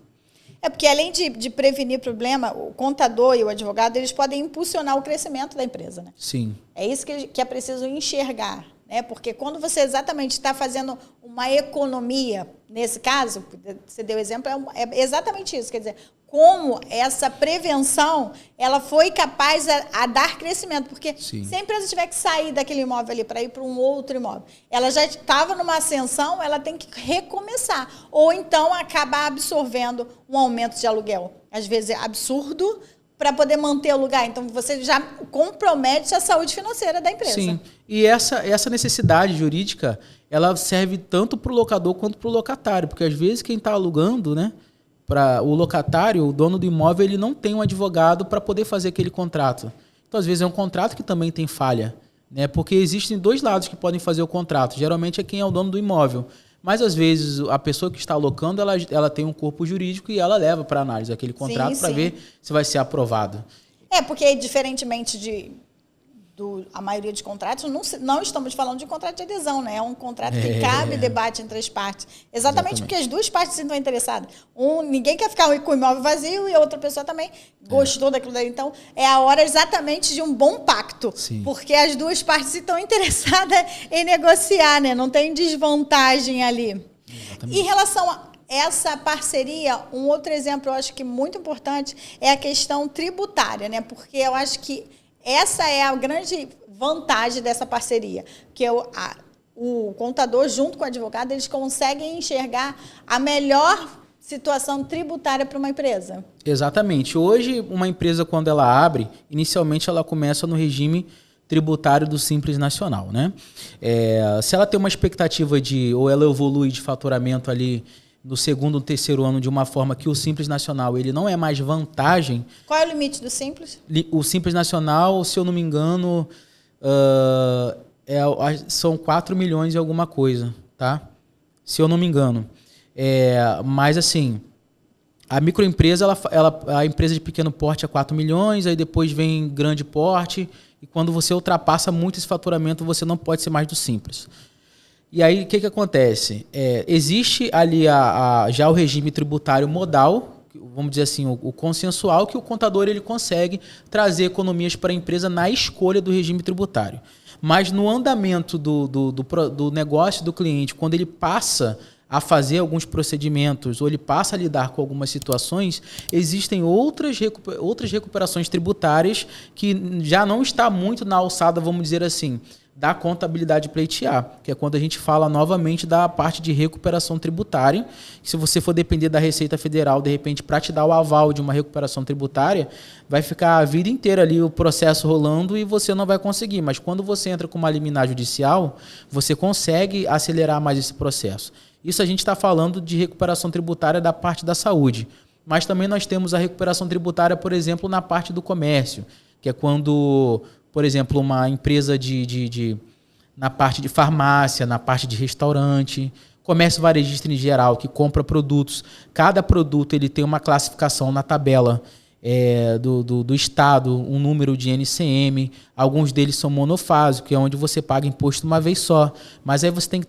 Porque além de prevenir problema, o contador e o advogado, eles podem impulsionar o crescimento da empresa, né? Sim. É isso que é preciso enxergar, né? Porque quando você exatamente está fazendo uma economia, nesse caso, você deu exemplo, é exatamente isso. Quer dizer, como essa prevenção ela foi capaz a dar crescimento. Porque se a empresa tiver que sair daquele imóvel ali para ir para um outro imóvel, ela já estava numa ascensão, ela tem que recomeçar. Ou então acabar absorvendo um aumento de aluguel. Às vezes é absurdo para poder manter o lugar. Então, você já compromete a saúde financeira da empresa. Sim. E essa necessidade jurídica, ela serve tanto para o locador quanto para o locatário. Porque, às vezes, quem está alugando, né? Para o locatário, o dono do imóvel, ele não tem um advogado para poder fazer aquele contrato. Então, às vezes, é um contrato que também tem falha, né? Porque existem 2 lados que podem fazer o contrato. Geralmente é quem é o dono do imóvel. Mas, às vezes, a pessoa que está alocando, ela tem um corpo jurídico e ela leva para análise aquele contrato para ver se vai ser aprovado. Porque diferentemente a maioria dos contratos, não estamos falando de contrato de adesão, né? É um contrato que cabe debate entre as partes. Exatamente porque as duas partes estão interessadas. Ninguém quer ficar com o imóvel vazio e a outra pessoa também gostou daquilo daí. Então, é a hora exatamente de um bom pacto. Sim. Porque as duas partes estão interessadas em negociar, né? Não tem desvantagem ali. Exatamente. Em relação a essa parceria, um outro exemplo, eu acho que muito importante, é a questão tributária, né? Porque eu acho que essa é a grande vantagem dessa parceria, que o contador, junto com o advogado, eles conseguem enxergar a melhor situação tributária para uma empresa. Exatamente. Hoje, uma empresa, quando ela abre, inicialmente ela começa no regime tributário do Simples Nacional, né? Se ela tem uma expectativa ou ela evolui de faturamento ali no segundo ou terceiro ano de uma forma que o Simples Nacional ele não é mais vantagem. Qual é o limite do Simples? O Simples Nacional, se eu não me engano, são 4 milhões e alguma coisa, tá? Se eu não me engano. Mas assim, a microempresa, a empresa de pequeno porte é 4 milhões, aí depois vem grande porte, e quando você ultrapassa muito esse faturamento, você não pode ser mais do Simples. E aí, o que acontece? Existe ali já o regime tributário modal, vamos dizer assim, o consensual, que o contador ele consegue trazer economias para a empresa na escolha do regime tributário. Mas no andamento do negócio do cliente, quando ele passa a fazer alguns procedimentos ou ele passa a lidar com algumas situações, existem outras recuperações tributárias que já não está muito na alçada, vamos dizer assim, da contabilidade pleitear, que é quando a gente fala novamente da parte de recuperação tributária, que se você for depender da Receita Federal, de repente, para te dar o aval de uma recuperação tributária, vai ficar a vida inteira ali o processo rolando e você não vai conseguir. Mas quando você entra com uma liminar judicial, você consegue acelerar mais esse processo. Isso a gente está falando de recuperação tributária da parte da saúde. Mas também nós temos a recuperação tributária, por exemplo, na parte do comércio, que é quando, por exemplo, uma empresa na parte de farmácia, na parte de restaurante, comércio varejista em geral, que compra produtos. Cada produto ele tem uma classificação na tabela do Estado, um número de NCM. Alguns deles são monofásicos, que é onde você paga imposto uma vez só. Mas aí você tem que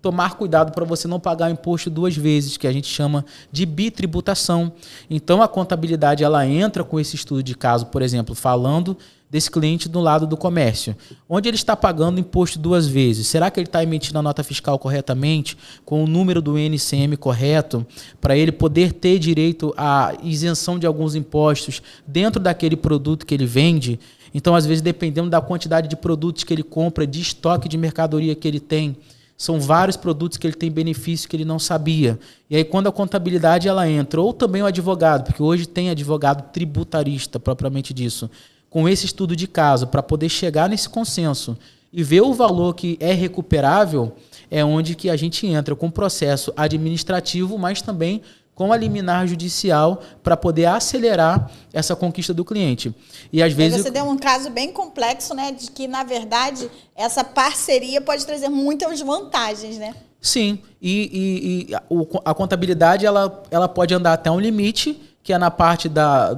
tomar cuidado para você não pagar o imposto duas vezes, que a gente chama de bitributação. Então, a contabilidade ela entra com esse estudo de caso, por exemplo, falando desse cliente do lado do comércio, onde ele está pagando imposto duas vezes. Será que ele está emitindo a nota fiscal corretamente, com o número do NCM correto, para ele poder ter direito à isenção de alguns impostos dentro daquele produto que ele vende? Então, às vezes, dependendo da quantidade de produtos que ele compra, de estoque de mercadoria que ele tem, são vários produtos que ele tem benefício que ele não sabia. E aí, quando a contabilidade ela entra, ou também o advogado, porque hoje tem advogado tributarista, propriamente disso, com esse estudo de caso, para poder chegar nesse consenso e ver o valor que é recuperável, é onde que a gente entra com o processo administrativo, mas também com a liminar judicial para poder acelerar essa conquista do cliente. E às vezes você deu um caso bem complexo, né, de que na verdade essa parceria pode trazer muitas vantagens, né? Sim, a contabilidade ela pode andar até um limite, que é na parte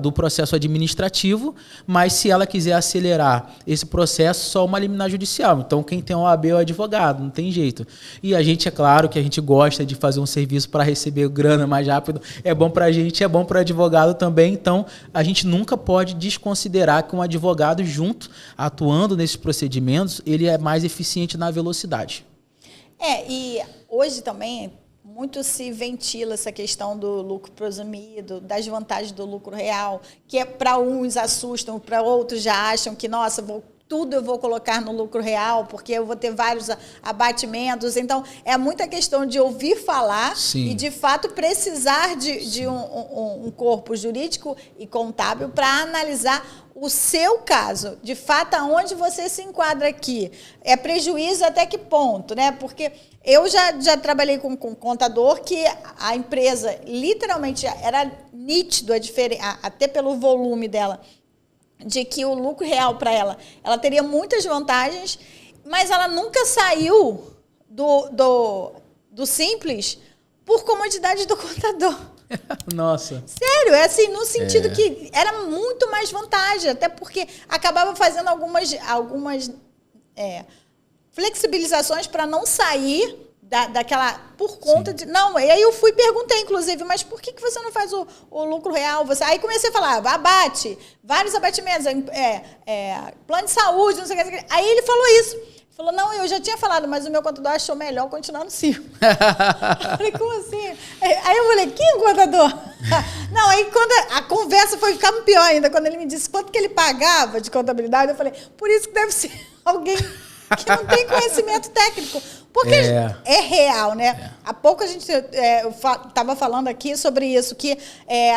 do processo administrativo, mas se ela quiser acelerar esse processo, só uma liminar judicial. Então, quem tem OAB é o advogado, não tem jeito. E a gente, é claro que a gente gosta de fazer um serviço para receber grana mais rápido. É bom para a gente, é bom para o advogado também. Então, a gente nunca pode desconsiderar que um advogado junto, atuando nesses procedimentos, ele é mais eficiente na velocidade. E hoje também muito se ventila essa questão do lucro presumido, das vantagens do lucro real, que para uns assustam, para outros já acham que, nossa, tudo eu vou colocar no lucro real, porque eu vou ter vários abatimentos. Então, é muita questão de ouvir falar. Sim. E, de fato, precisar de um corpo jurídico e contábil para analisar o seu caso. De fato, aonde você se enquadra aqui. É prejuízo até que ponto, né? Porque eu já trabalhei com contador que a empresa, literalmente, era nítido, até pelo volume dela, de que o lucro real para ela teria muitas vantagens, mas ela nunca saiu do simples por comodidade do contador. Nossa. Sério, é assim, no sentido que era muito mais vantagem, até porque acabava fazendo algumas flexibilizações para não sair daquela, por conta de... Não, e aí eu fui e perguntei, inclusive, mas por que você não faz o lucro real? Aí comecei a falar, abate, vários abatimentos, plano de saúde, não sei o que. Aí ele falou isso. Falou, não, eu já tinha falado, mas o meu contador achou melhor continuar no circo. Falei, como assim? Aí eu falei, quem contador? Não, aí quando a conversa foi ficando pior ainda, quando ele me disse quanto que ele pagava de contabilidade, eu falei, por isso que deve ser alguém que não tem conhecimento técnico. Porque é real, né? Há pouco a gente estava falando aqui sobre isso, que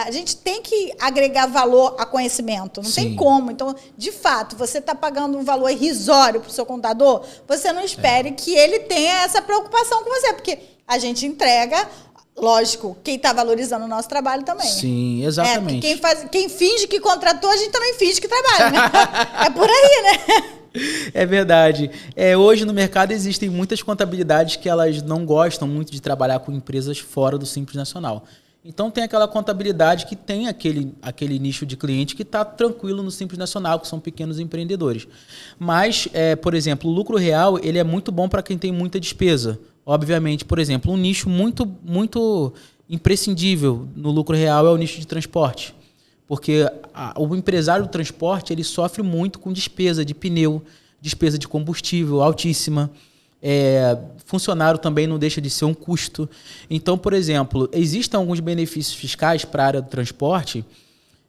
a gente tem que agregar valor a conhecimento, não tem como. Então, de fato, você está pagando um valor irrisório para o seu contador, você não espere que ele tenha essa preocupação com você, porque a gente entrega, lógico, quem está valorizando o nosso trabalho também. Sim, exatamente. Quem finge que contratou, a gente também finge que trabalha, né? É por aí, né? É verdade. Hoje no mercado existem muitas contabilidades que elas não gostam muito de trabalhar com empresas fora do Simples Nacional. Então tem aquela contabilidade que tem aquele nicho de cliente que está tranquilo no Simples Nacional, que são pequenos empreendedores. Mas, por exemplo, o lucro real ele é muito bom para quem tem muita despesa. Obviamente, por exemplo, um nicho muito, muito imprescindível no lucro real é o nicho de transporte. Porque o empresário do transporte ele sofre muito com despesa de pneu, despesa de combustível altíssima. Funcionário também não deixa de ser um custo. Então, por exemplo, existem alguns benefícios fiscais para a área do transporte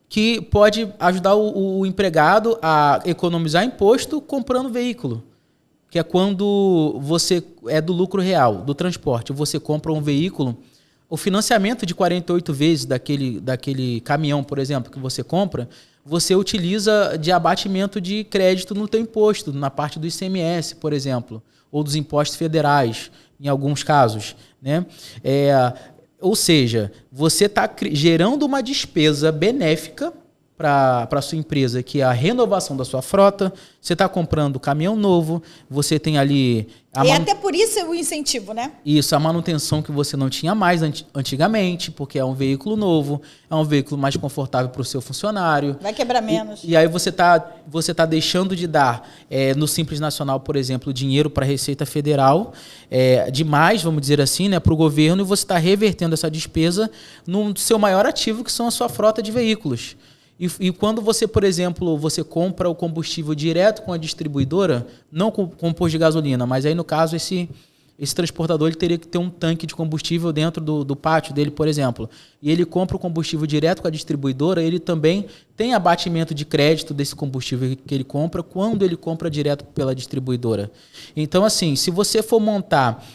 que pode ajudar o empregado a economizar imposto comprando veículo. Que é quando você é do lucro real, do transporte, você compra um veículo. O financiamento de 48 vezes daquele caminhão, por exemplo, que você compra, você utiliza de abatimento de crédito no teu imposto, na parte do ICMS, por exemplo, ou dos impostos federais, em alguns casos, né? Ou seja, você está gerando uma despesa benéfica para a sua empresa, que é a renovação da sua frota. Você está comprando caminhão novo, você tem ali... até por isso é o incentivo, né? Isso, a manutenção que você não tinha mais antigamente, porque é um veículo novo, é um veículo mais confortável para o seu funcionário. Vai quebrar menos. E aí você tá deixando de dar, no Simples Nacional, por exemplo, dinheiro para a Receita Federal, demais, vamos dizer assim, né, para o governo, e você está revertendo essa despesa no seu maior ativo, que são a sua frota de veículos. E quando você, por exemplo, você compra o combustível direto com a distribuidora, não com posto de gasolina, mas aí no caso esse transportador ele teria que ter um tanque de combustível dentro do pátio dele, por exemplo, e ele compra o combustível direto com a distribuidora, ele também tem abatimento de crédito desse combustível que ele compra quando ele compra direto pela distribuidora. Então, assim, se você for montar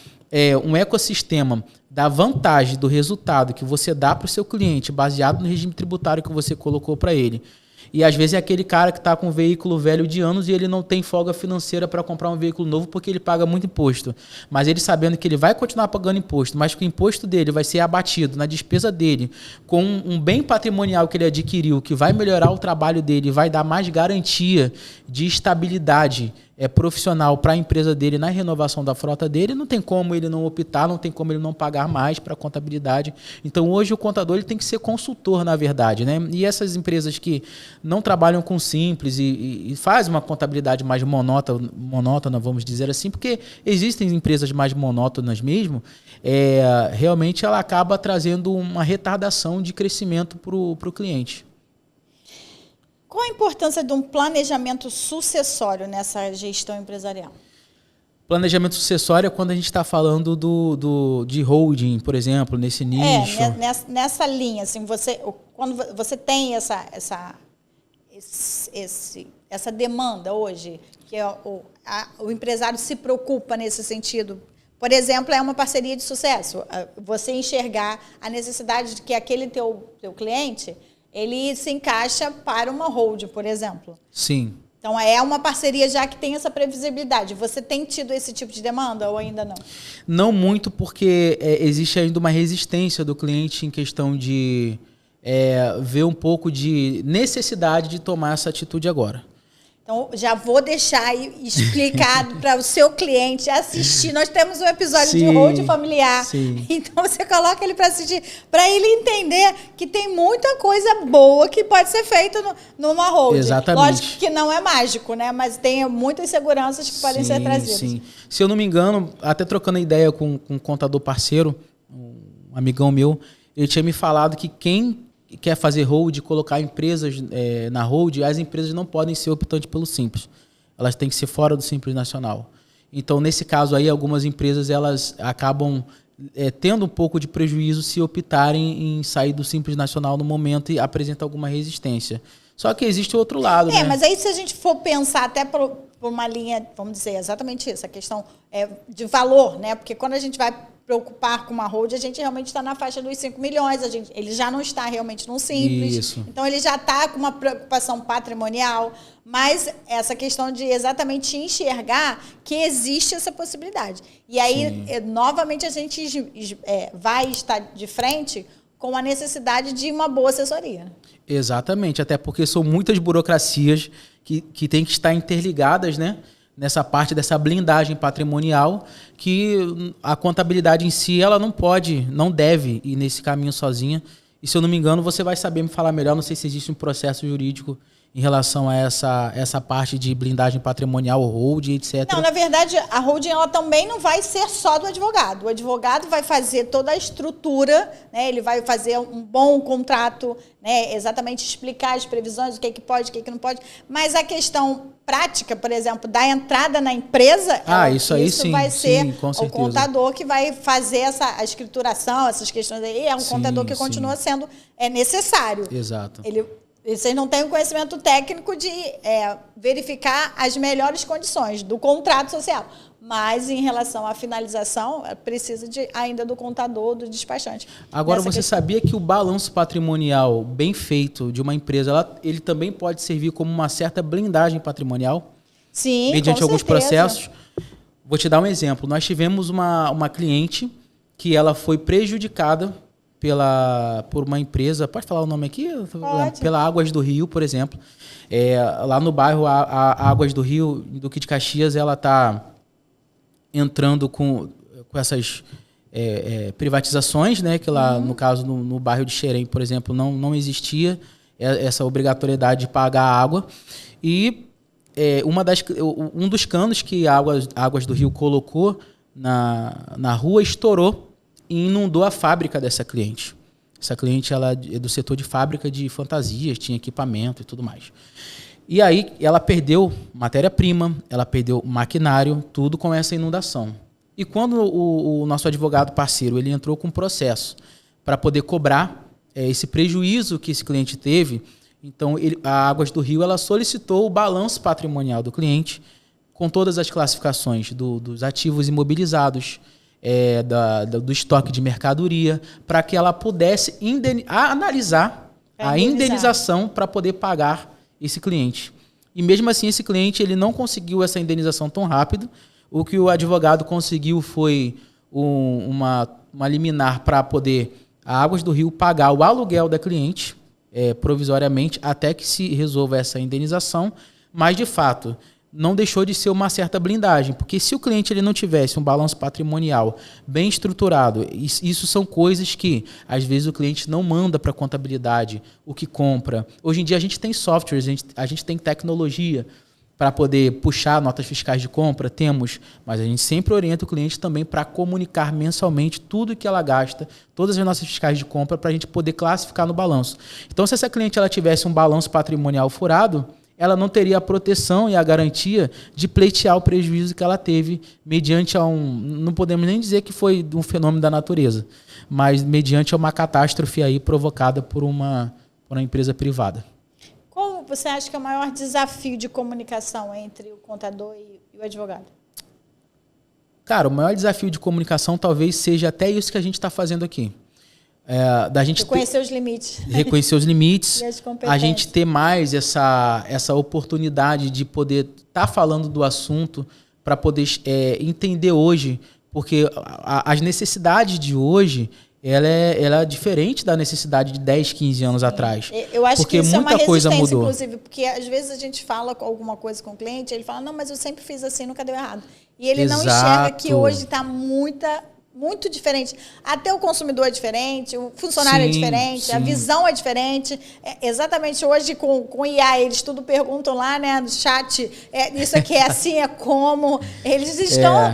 um ecossistema da vantagem do resultado que você dá para o seu cliente, baseado no regime tributário que você colocou para ele. E às vezes é aquele cara que está com um veículo velho de anos e ele não tem folga financeira para comprar um veículo novo porque ele paga muito imposto. Mas ele sabendo que ele vai continuar pagando imposto, mas que o imposto dele vai ser abatido na despesa dele com um bem patrimonial que ele adquiriu, que vai melhorar o trabalho dele, vai dar mais garantia de estabilidade profissional para a empresa dele na renovação da frota dele, não tem como ele não optar, não tem como ele não pagar mais para a contabilidade. Então, hoje, o contador ele tem que ser consultor, na verdade, né? E essas empresas que não trabalham com simples e fazem uma contabilidade mais monótona, vamos dizer assim, porque existem empresas mais monótonas mesmo, realmente ela acaba trazendo uma retardação de crescimento para o cliente. Qual a importância de um planejamento sucessório nessa gestão empresarial? Planejamento sucessório é quando a gente está falando de holding, por exemplo, nesse nicho. Nessa linha, assim, quando você tem essa demanda hoje, que o empresário se preocupa nesse sentido. Por exemplo, é uma parceria de sucesso. Você enxergar a necessidade de que aquele teu cliente ele se encaixa para uma hold, por exemplo. Sim. Então, é uma parceria já que tem essa previsibilidade. Você tem tido esse tipo de demanda ou ainda não? Não muito, porque existe ainda uma resistência do cliente em questão de ver um pouco de necessidade de tomar essa atitude agora. Então, já vou deixar aí explicado para o seu cliente assistir. Nós temos um episódio de hold familiar. Sim. Então, você coloca ele para assistir, para ele entender que tem muita coisa boa que pode ser feita numa hold. Exatamente. Lógico que não é mágico, né? Mas tem muitas seguranças que podem ser trazidas. Sim. Se eu não me engano, até trocando ideia com um contador parceiro, um amigão meu, ele tinha me falado que quem quer fazer hold, colocar empresas na hold, as empresas não podem ser optantes pelo Simples. Elas têm que ser fora do Simples Nacional. Então, nesse caso aí, algumas empresas elas acabam tendo um pouco de prejuízo se optarem em sair do Simples Nacional no momento e apresentar alguma resistência. Só que existe o outro lado, né? Mas aí se a gente for pensar até por uma linha, vamos dizer, exatamente isso, a questão de valor, né? Porque quando a gente vai preocupar com uma hold, a gente realmente está na faixa dos 5 milhões, ele já não está realmente num Simples. Isso. Então, ele já está com uma preocupação patrimonial, mas essa questão de exatamente enxergar que existe essa possibilidade. E aí, novamente, a gente vai estar de frente com a necessidade de uma boa assessoria. Exatamente, até porque são muitas burocracias que têm que estar interligadas, né? Nessa parte dessa blindagem patrimonial, que a contabilidade em si ela não deve ir nesse caminho sozinha. E se eu não me engano, você vai saber me falar melhor, não sei se existe um processo jurídico em relação a essa parte de blindagem patrimonial, hold, etc. Não, na verdade, a holding ela também não vai ser só do advogado. O advogado vai fazer toda a estrutura, né? Ele vai fazer um bom contrato, né? Exatamente explicar as previsões, o que pode, o que não pode. Mas a questão prática, por exemplo, da entrada na empresa, isso sim, vai ser sim, com certeza. O contador que vai fazer a escrituração, essas questões aí. É um contador que continua sendo necessário. Exato. Vocês não têm o conhecimento técnico de verificar as melhores condições do contrato social. Mas, em relação à finalização, precisa ainda do contador, do despachante. Agora, você sabia que o balanço patrimonial bem feito de uma empresa, ele também pode servir como uma certa blindagem patrimonial? Sim, mediante com alguns certeza. processos. Vou te dar um exemplo. Nós tivemos uma cliente que ela foi prejudicada por uma empresa, pode falar o nome aqui? Pode. Pela Águas do Rio, por exemplo. Lá no bairro, a Águas do Rio, Duque de Caxias, ela está entrando com essas privatizações, né? Que lá, no caso, no bairro de Xerém, por exemplo, não existia essa obrigatoriedade de pagar a água. E um dos canos que a Águas do Rio colocou na rua estourou e inundou a fábrica dessa cliente. Essa cliente ela é do setor de fábrica de fantasias, tinha equipamento e tudo mais. E aí ela perdeu matéria-prima, ela perdeu maquinário, tudo com essa inundação. E quando o nosso advogado parceiro ele entrou com um processo para poder cobrar esse prejuízo que esse cliente teve, então a Águas do Rio ela solicitou o balanço patrimonial do cliente com todas as classificações dos ativos imobilizados, do estoque de mercadoria, para que ela pudesse analisar a indenização para poder pagar esse cliente. E mesmo assim, esse cliente ele não conseguiu essa indenização tão rápido. O que o advogado conseguiu foi uma liminar para poder a Águas do Rio pagar o aluguel da cliente provisoriamente até que se resolva essa indenização. Mas, de fato, não deixou de ser uma certa blindagem, porque se o cliente ele não tivesse um balanço patrimonial bem estruturado, isso são coisas que, às vezes, o cliente não manda para a contabilidade o que compra. Hoje em dia, a gente tem softwares, a gente tem tecnologia para poder puxar notas fiscais de compra, mas a gente sempre orienta o cliente também para comunicar mensalmente tudo que ela gasta, todas as notas fiscais de compra, para a gente poder classificar no balanço. Então, se essa cliente ela tivesse um balanço patrimonial furado, ela não teria a proteção e a garantia de pleitear o prejuízo que ela teve mediante não podemos nem dizer que foi um fenômeno da natureza, mas mediante uma catástrofe aí provocada por uma empresa privada. Qual você acha que é o maior desafio de comunicação entre o contador e o advogado? Cara, o maior desafio de comunicação talvez seja até isso que a gente está fazendo aqui. Da gente reconhecer os limites. Reconhecer os limites, a gente ter mais essa oportunidade de poder estar falando do assunto para poder entender hoje, porque as necessidades de hoje, ela é diferente da necessidade de 10, 15 anos atrás. Eu acho porque que isso muita é uma coisa resistência, mudou. inclusive, porque às vezes a gente fala alguma coisa com o cliente, ele fala, não, mas eu sempre fiz assim, nunca deu errado. E ele não enxerga que hoje está muito diferente. Até o consumidor é diferente, o funcionário é diferente, a visão é diferente. Exatamente hoje, com o IA, eles tudo perguntam lá, né, no chat, isso aqui é assim, é como. Eles estão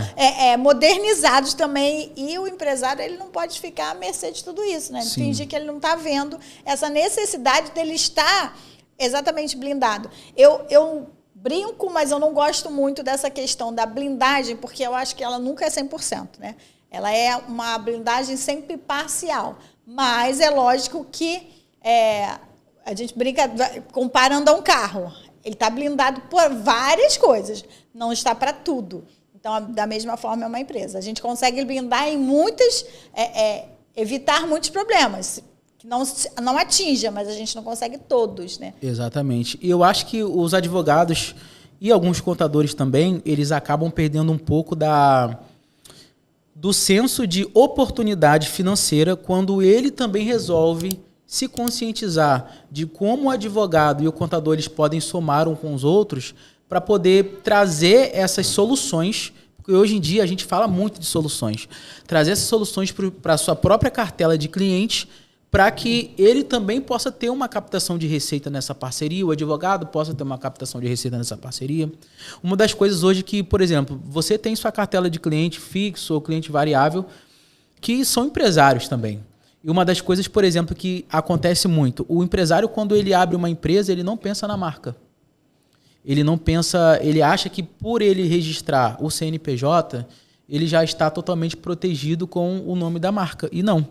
modernizados também. E o empresário, ele não pode ficar à mercê de tudo isso, né? Fingir que ele não está vendo essa necessidade dele estar exatamente blindado. Eu brinco, mas eu não gosto muito dessa questão da blindagem, porque eu acho que ela nunca é 100%, né? Ela é uma blindagem sempre parcial. Mas é lógico que a gente brinca comparando a um carro. Ele está blindado por várias coisas, não está para tudo. Então, da mesma forma, é uma empresa. A gente consegue blindar em muitas, evitar muitos problemas. Que não atinja, mas a gente não consegue todos, né? Exatamente. E eu acho que os advogados e alguns contadores também, eles acabam perdendo um pouco do senso de oportunidade financeira quando ele também resolve se conscientizar de como o advogado e o contador eles podem somar um com os outros para poder trazer essas soluções, porque hoje em dia a gente fala muito de soluções, trazer essas soluções para a sua própria cartela de clientes, para que ele também possa ter uma captação de receita nessa parceria, o advogado possa ter uma captação de receita nessa parceria. Uma das coisas hoje que, por exemplo, você tem sua cartela de cliente fixo ou cliente variável, que são empresários também. E uma das coisas, por exemplo, que acontece muito, o empresário, quando ele abre uma empresa, ele não pensa na marca. Ele não pensa, ele acha que por ele registrar o CNPJ, ele já está totalmente protegido com o nome da marca. E não.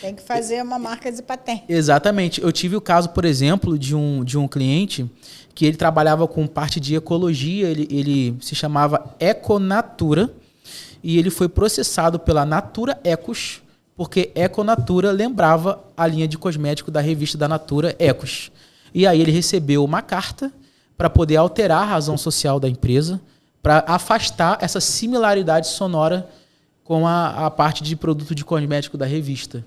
Tem que fazer uma marca de patente. Exatamente. Eu tive o caso, por exemplo, de um cliente que ele trabalhava com parte de ecologia, ele se chamava Econatura, e ele foi processado pela Natura Ecos, porque Econatura lembrava a linha de cosmético da revista da Natura Ecos. E aí ele recebeu uma carta para poder alterar a razão social da empresa, para afastar essa similaridade sonora com a parte de produto de cosmético da revista.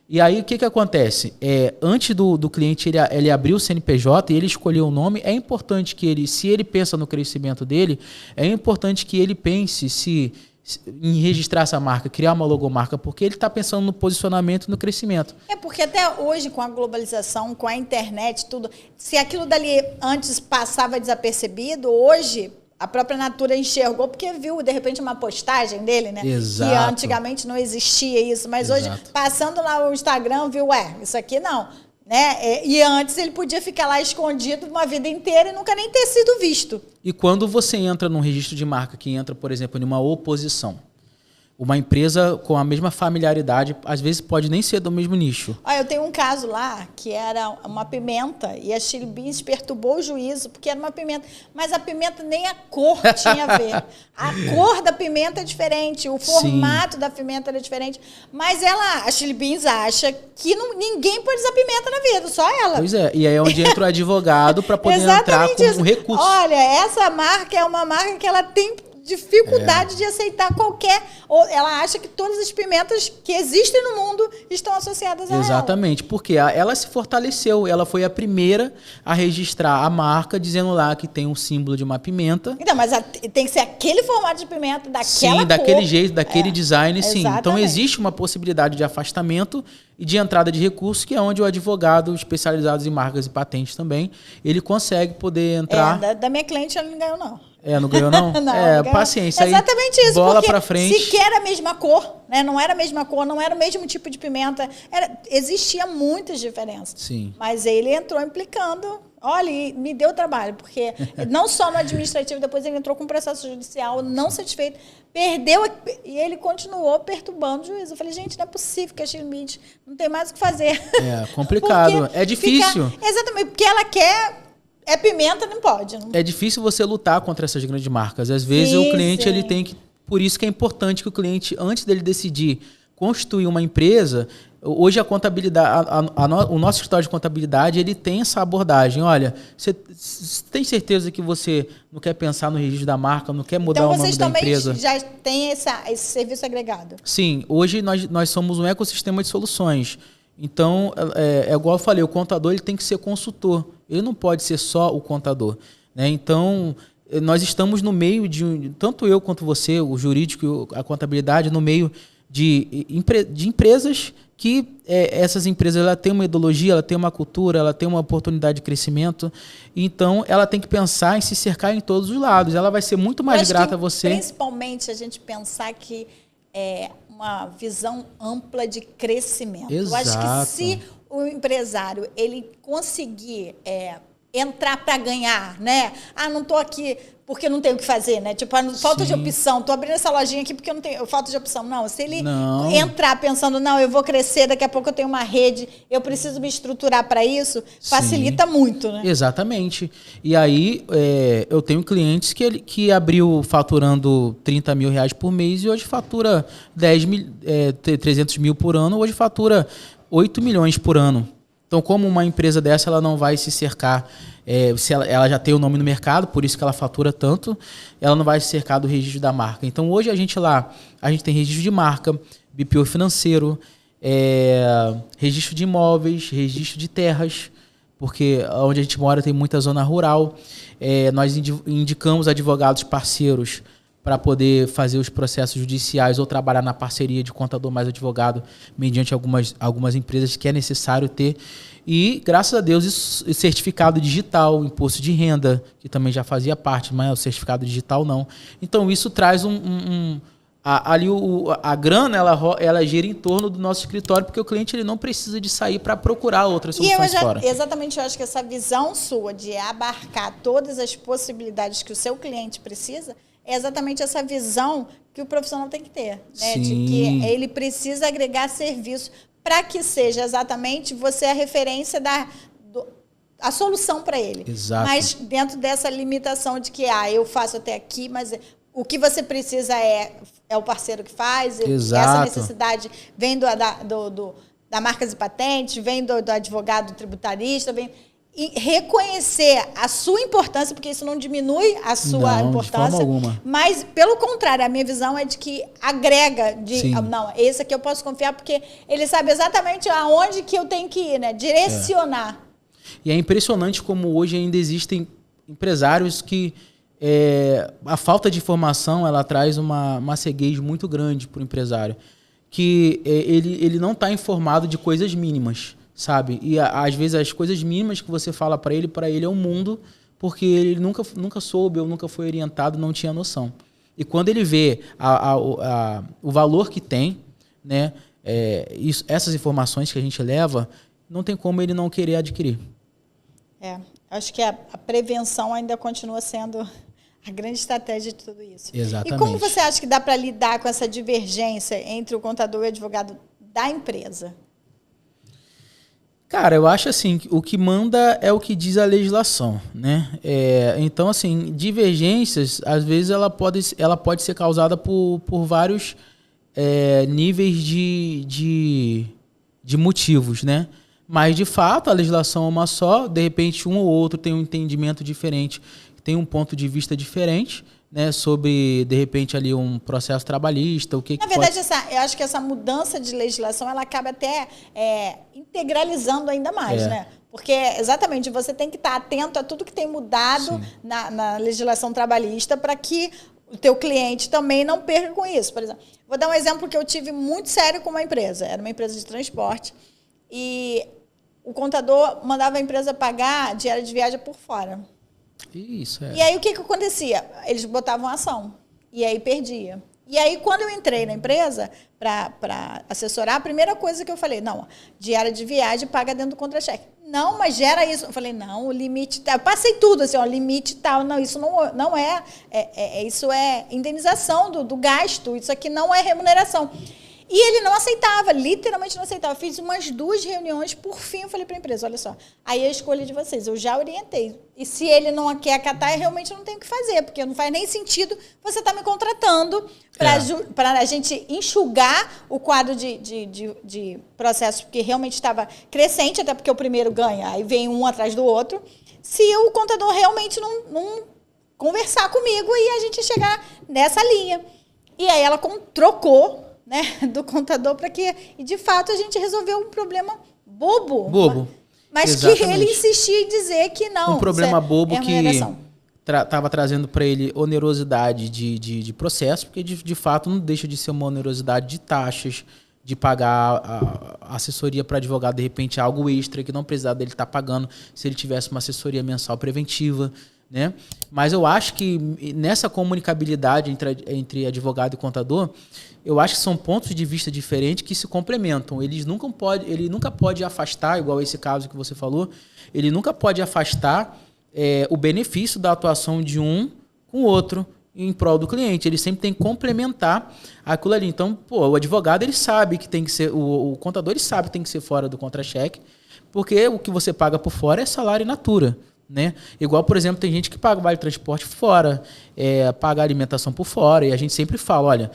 E aí o que acontece? Antes do cliente ele abrir o CNPJ e ele escolher o nome, é importante que ele, se ele pensa no crescimento dele, é importante que ele pense em registrar essa marca, criar uma logomarca, porque ele está pensando no posicionamento e no crescimento. Porque até hoje, com a globalização, com a internet, tudo, se aquilo dali antes passava desapercebido, hoje a própria Natura enxergou porque viu, de repente, uma postagem dele, né? Exato. Que antigamente não existia isso, mas hoje, passando lá o Instagram, viu, isso aqui não, né? E antes ele podia ficar lá escondido uma vida inteira e nunca nem ter sido visto. E quando você entra num registro de marca, que entra, por exemplo, em uma oposição, uma empresa com a mesma familiaridade, às vezes pode nem ser do mesmo nicho. Eu tenho um caso lá que era uma pimenta e a Chili Beans perturbou o juízo porque era uma pimenta, mas a pimenta nem a cor tinha a ver. A cor da pimenta é diferente, o formato da pimenta era diferente, mas a Chili Beans acha que ninguém pode usar pimenta na vida, só ela. Pois é, e aí é onde entra o advogado para poder entrar com um recurso. Olha, essa marca é uma marca que ela tem dificuldade de aceitar qualquer... Ou ela acha que todas as pimentas que existem no mundo estão associadas a ela. Exatamente, porque ela se fortaleceu. Ela foi a primeira a registrar a marca, dizendo lá que tem um símbolo de uma pimenta. Então, mas tem que ser aquele formato de pimenta, daquela cor. Daquele jeito, daquele design, sim. Exatamente. Então, existe uma possibilidade de afastamento e de entrada de recursos, que é onde o advogado especializado em marcas e patentes também, ele consegue poder entrar... Da minha cliente, ela não ganhou, não. Não ganhou, não? Não, paciência. Exatamente isso. Bola porque pra frente. sequer a mesma cor, né? Não era a mesma cor, não era o mesmo tipo de pimenta. Existia muitas diferenças. Sim. Mas ele entrou implicando. Olha, e me deu trabalho, porque não só no administrativo, depois ele entrou com processo judicial, não satisfeito, perdeu, e ele continuou perturbando o juiz. Eu falei, gente, não é possível que a Chili Beans não tem mais o que fazer. Complicado. É difícil. Exatamente, porque ela quer... pimenta, não pode. Não. É difícil você lutar contra essas grandes marcas. Às vezes o cliente ele tem que... Por isso que é importante que o cliente, antes dele decidir constituir uma empresa, hoje a contabilidade, o nosso escritório de contabilidade, ele tem essa abordagem. Olha, você tem certeza que você não quer pensar no registro da marca, não quer mudar o nome da empresa? Então, vocês também já têm esse serviço agregado? Sim, hoje nós somos um ecossistema de soluções. Então, igual eu falei, o contador ele tem que ser consultor. Ele não pode ser só o contador, né? Então, nós estamos no meio tanto eu quanto você, o jurídico, a contabilidade, no meio de empresas que essas empresas ela têm uma ideologia, ela tem uma cultura, ela tem uma oportunidade de crescimento. Então, ela tem que pensar em se cercar em todos os lados. Ela vai ser muito mais grata a você. Principalmente a gente pensar que uma visão ampla de crescimento. Exato. Eu acho que se o empresário ele conseguir entrar para ganhar, né? Não estou aqui porque não tenho o que fazer, né? Tipo, falta de opção. Estou abrindo essa lojinha aqui porque eu não tenho falta de opção. Não, se ele entrar pensando, não, eu vou crescer, daqui a pouco eu tenho uma rede, eu preciso me estruturar para isso, facilita muito, né? Exatamente. E aí, eu tenho clientes que abriu faturando 30 mil reais por mês e hoje fatura 300 mil por ano, hoje fatura 8 milhões por ano. Então, como uma empresa dessa, ela não vai se cercar, se ela já tem o nome no mercado, por isso que ela fatura tanto, ela não vai se cercar do registro da marca. Então, hoje a gente tem registro de marca, BPO financeiro, registro de imóveis, registro de terras, porque onde a gente mora tem muita zona rural. Nós indicamos advogados parceiros para poder fazer os processos judiciais ou trabalhar na parceria de contador mais advogado mediante algumas empresas que é necessário ter. E, graças a Deus, isso, certificado digital, imposto de renda, que também já fazia parte, mas o certificado digital não. Então, isso traz a grana, ela gira em torno do nosso escritório, porque o cliente ele não precisa de sair para procurar outras soluções fora. Exatamente, eu acho que essa visão sua de abarcar todas as possibilidades que o seu cliente precisa é exatamente essa visão que o profissional tem que ter, né? De que ele precisa agregar serviço para que seja exatamente você a referência a solução para ele. Exato. Mas dentro dessa limitação de que eu faço até aqui, mas o que você precisa é o parceiro que faz. Exato. Essa necessidade vem da marcas e patentes, vem do advogado tributarista, e reconhecer a sua importância, porque isso não diminui a sua importância. De forma alguma. Mas, pelo contrário, a minha visão é de que agrega, não, esse aqui eu posso confiar, porque ele sabe exatamente aonde que eu tenho que ir, né? Direcionar. E é impressionante como hoje ainda existem empresários que a falta de informação ela traz uma ceguez muito grande para o empresário, que ele não está informado de coisas mínimas, sabe? E às vezes as coisas mínimas que você fala para ele é um mundo, porque ele nunca soube ou nunca foi orientado, não tinha noção. E quando ele vê o valor que tem, né, essas informações que a gente leva, não tem como ele não querer adquirir. Acho que a prevenção ainda continua sendo a grande estratégia de tudo isso. Exatamente. E como você acha que dá para lidar com essa divergência entre o contador e o advogado da empresa? Cara, eu acho assim, o que manda é o que diz a legislação, né? Então, assim, divergências, às vezes, ela pode ser causada por vários níveis de motivos, né? Mas, de fato, a legislação é uma só, de repente, um ou outro tem um entendimento diferente, tem um ponto de vista diferente, né, sobre, de repente, ali um processo trabalhista, Na verdade, eu acho que essa mudança de legislação, ela acaba até integralizando ainda mais, né? Porque, exatamente, você tem que estar atento a tudo que tem mudado na legislação trabalhista para que o teu cliente também não perca com isso. Por exemplo, vou dar um exemplo que eu tive muito sério com uma empresa. Era uma empresa de transporte e o contador mandava a empresa pagar diária de viagem por fora. Isso, E aí, o que acontecia? Eles botavam ação. E aí, perdia. E aí, quando eu entrei na empresa para assessorar, a primeira coisa que eu falei, não, diária de viagem paga dentro do contra-cheque. Não, mas gera isso. Eu falei, não, o limite tal. Eu passei tudo assim, limite tal. Não, isso não é. Isso é indenização do gasto. Isso aqui não é remuneração. E ele não aceitava, literalmente não aceitava. Fiz umas 2 reuniões, por fim eu falei para a empresa, olha só, aí é a escolha de vocês, eu já orientei. E se ele não quer acatar, eu realmente não tenho o que fazer, porque não faz nem sentido você estar me contratando para a gente enxugar o quadro de processo, porque realmente estava crescente, até porque o primeiro ganha, aí vem um atrás do outro, se o contador realmente não conversar comigo e a gente chegar nessa linha. E aí ela trocou, né, do contador para que, e de fato, a gente resolveu um problema bobo. Mas exatamente. Que ele insistia em dizer que não. Um problema bobo que estava trazendo para ele onerosidade de processo, porque de fato não deixa de ser uma onerosidade de taxas, de pagar a assessoria para advogado, de repente algo extra que não precisava dele estar pagando se ele tivesse uma assessoria mensal preventiva. Né? Mas eu acho que nessa comunicabilidade entre advogado e contador, eu acho que são pontos de vista diferentes que se complementam. Ele nunca pode afastar, igual esse caso que você falou, ele nunca pode afastar o benefício da atuação de um com o outro em prol do cliente. Ele sempre tem que complementar aquilo ali. Então, o advogado ele sabe que tem que ser, o contador ele sabe que tem que ser fora do contra-cheque, porque o que você paga por fora é salário in natura. Né? Igual, por exemplo, tem gente que paga o vale transporte fora, paga a alimentação por fora, e a gente sempre fala, olha,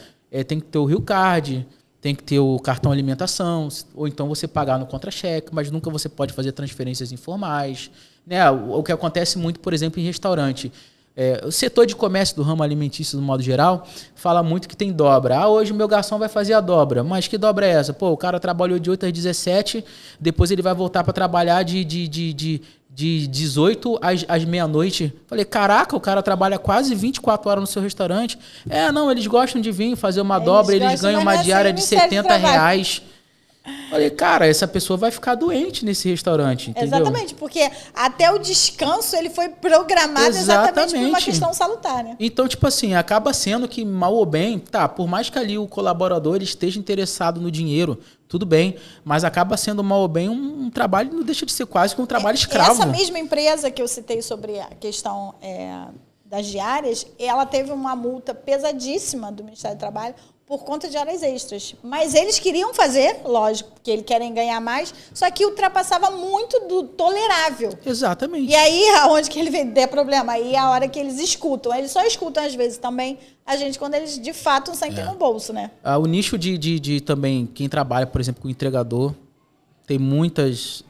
tem que ter o Rio Card, tem que ter o cartão alimentação, ou então você pagar no contra-cheque, mas nunca você pode fazer transferências informais. Né? O que acontece muito, por exemplo, em restaurante. O setor de comércio do ramo alimentício, do modo geral, fala muito que tem dobra. Hoje o meu garçom vai fazer a dobra. Mas que dobra é essa? O cara trabalhou de 8 às 17, depois ele vai voltar para trabalhar de 18 às meia-noite. Falei, caraca, o cara trabalha quase 24 horas no seu restaurante. Não, eles gostam de vir fazer uma dobra, eles ganham uma diária de R$70. Falei, cara, essa pessoa vai ficar doente nesse restaurante, entendeu? Exatamente, porque até o descanso ele foi programado exatamente por uma questão salutar, né? Então, tipo assim, acaba sendo que, mal ou bem, por mais que ali o colaborador esteja interessado no dinheiro, tudo bem, mas acaba sendo, mal ou bem, um trabalho, não deixa de ser quase que um trabalho escravo. Essa mesma empresa que eu citei sobre a questão das diárias, ela teve uma multa pesadíssima do Ministério do Trabalho por conta de horas extras. Mas eles queriam fazer, lógico, porque eles querem ganhar mais, só que ultrapassava muito do tolerável. Exatamente. E aí, aonde que ele der problema? Aí é a hora que eles escutam. Eles só escutam, às vezes, também a gente, quando eles, de fato, sentem no bolso, né? O nicho de também, quem trabalha, por exemplo, com entregador, tem muitas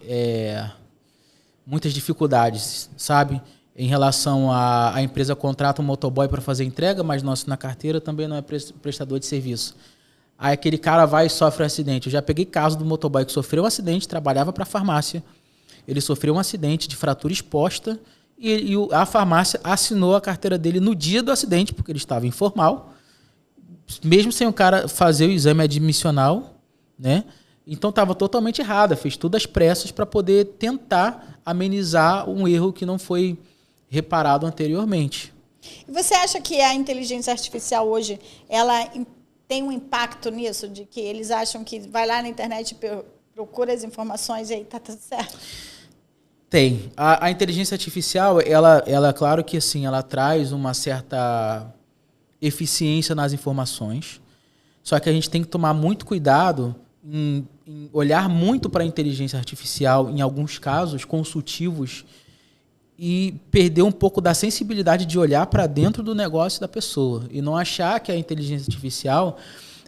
dificuldades, sabe? Em relação a empresa contrata um motoboy para fazer entrega, mas nosso na carteira também não é prestador de serviço. Aí aquele cara vai e sofre um acidente. Eu já peguei caso do motoboy que sofreu um acidente, trabalhava para a farmácia. Ele sofreu um acidente de fratura exposta e a farmácia assinou a carteira dele no dia do acidente, porque ele estava informal, mesmo sem o cara fazer o exame admissional, né? Então estava totalmente errada, fez tudo às pressas para poder tentar amenizar um erro que não foi reparado anteriormente. E você acha que a inteligência artificial hoje ela tem um impacto nisso, de que eles acham que vai lá na internet e procura as informações e aí tá tudo certo? Tem. A inteligência artificial, ela claro que assim, ela traz uma certa eficiência nas informações, só que a gente tem que tomar muito cuidado em olhar muito para a inteligência artificial, em alguns casos consultivos, e perder um pouco da sensibilidade de olhar para dentro do negócio da pessoa e não achar que a inteligência artificial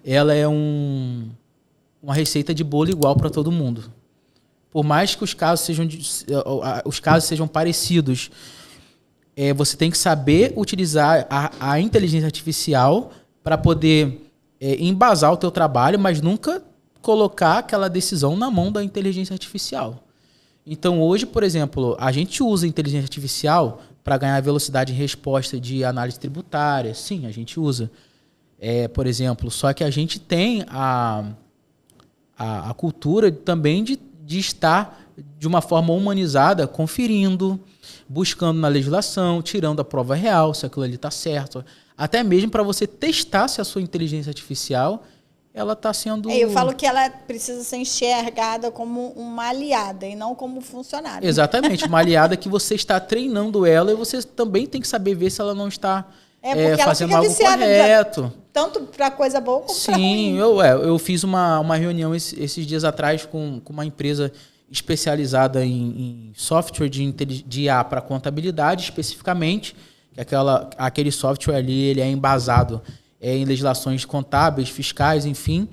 ela é uma receita de bolo igual para todo mundo. Por mais que os casos sejam parecidos, você tem que saber utilizar a inteligência artificial para poder embasar o teu trabalho, mas nunca colocar aquela decisão na mão da inteligência artificial. Então, hoje, por exemplo, a gente usa a inteligência artificial para ganhar velocidade em resposta de análise tributária. Sim, a gente usa. Por exemplo, só que a gente tem a cultura também de estar de uma forma humanizada, conferindo, buscando na legislação, tirando a prova real, se aquilo ali está certo. Até mesmo para você testar se a sua inteligência artificial ela está sendo... Eu falo que ela precisa ser enxergada como uma aliada e não como funcionária. Exatamente, uma aliada que você está treinando ela e você também tem que saber ver se ela não está fazendo algo correto. tanto para coisa boa como para ruim. Sim, eu fiz uma reunião esses dias atrás com uma empresa especializada em software de IA para contabilidade, especificamente, que aquele software ali ele é embasado em legislações contábeis, fiscais, enfim,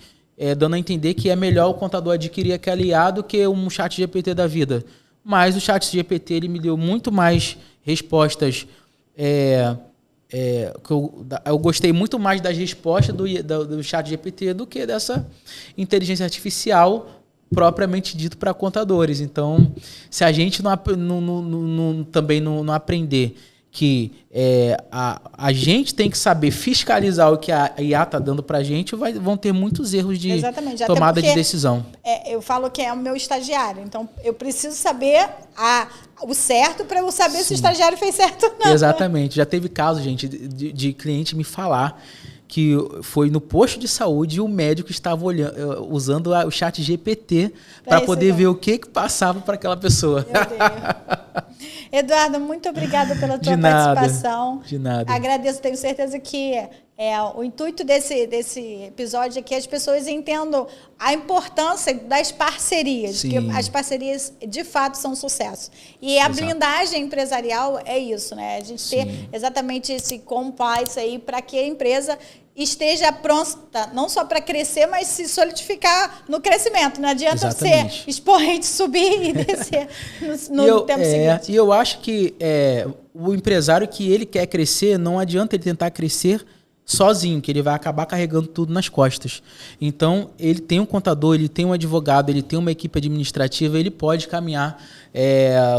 dando a entender que é melhor o contador adquirir aquela IA do que um chat GPT da vida. Mas o chat GPT ele me deu muito mais respostas. Eu gostei muito mais das respostas do chat GPT do que dessa inteligência artificial propriamente dito para contadores. Então, se a gente também não aprender que a gente tem que saber fiscalizar o que a IA está dando para a gente, vão ter muitos erros de tomada de decisão. Eu falo que é o meu estagiário, então eu preciso saber o certo para eu saber se o estagiário fez certo ou não. Exatamente. Já teve caso, gente, de cliente me falar que foi no posto de saúde e o médico estava usando o chat GPT para poder ver o que passava para aquela pessoa. Meu Deus. Eduardo, muito obrigada pela tua participação. De nada. Agradeço, tenho certeza que o intuito desse episódio é que as pessoas entendam a importância das parcerias, Sim. que as parcerias de fato são sucesso. E a blindagem empresarial é isso, né? A gente ter exatamente esse compliance aí para que a empresa esteja pronta, não só para crescer, mas se solidificar no crescimento. Não adianta ser expoente, subir e descer no tempo seguinte. E eu acho que o empresário que ele quer crescer, não adianta ele tentar crescer sozinho, que ele vai acabar carregando tudo nas costas. Então, ele tem um contador, ele tem um advogado, ele tem uma equipe administrativa, ele pode caminhar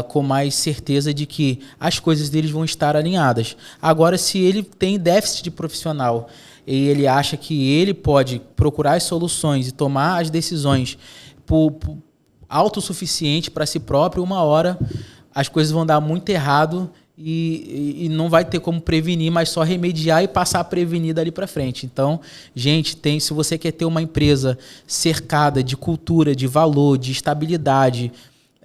com mais certeza de que as coisas deles vão estar alinhadas. Agora, se ele tem déficit de profissional e ele acha que ele pode procurar as soluções e tomar as decisões autossuficiente para si próprio, uma hora as coisas vão dar muito errado e não vai ter como prevenir, mas só remediar e passar a prevenir dali para frente. Então, gente, se você quer ter uma empresa cercada de cultura, de valor, de estabilidade,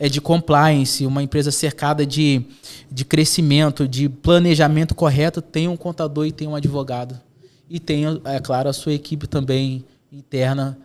de compliance, uma empresa cercada de crescimento, de planejamento correto, tenha um contador e tenha um advogado. E tenha, é claro, a sua equipe também interna,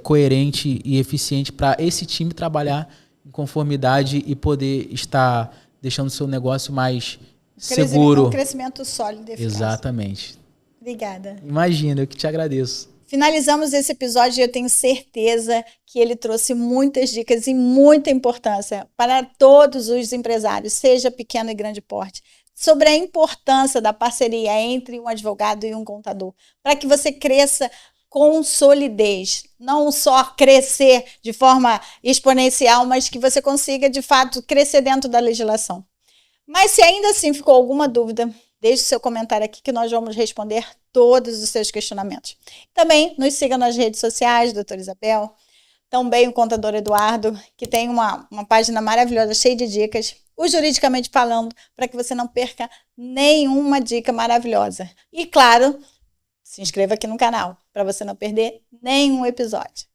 coerente e eficiente para esse time trabalhar em conformidade e poder estar deixando o seu negócio mais seguro. Um crescimento sólido e eficaz. Exatamente. Obrigada. Imagina, eu que te agradeço. Finalizamos esse episódio e eu tenho certeza que ele trouxe muitas dicas e muita importância para todos os empresários, seja pequeno e grande porte, sobre a importância da parceria entre um advogado e um contador, para que você cresça com solidez, não só crescer de forma exponencial, mas que você consiga, de fato, crescer dentro da legislação. Mas se ainda assim ficou alguma dúvida, deixe seu comentário aqui que nós vamos responder todos os seus questionamentos. Também nos siga nas redes sociais, doutora Isabel, também o contador Eduardo, que tem uma página maravilhosa, cheia de dicas, o Juridicamente Falando, para que você não perca nenhuma dica maravilhosa. E, claro, se inscreva aqui no canal, para você não perder nenhum episódio.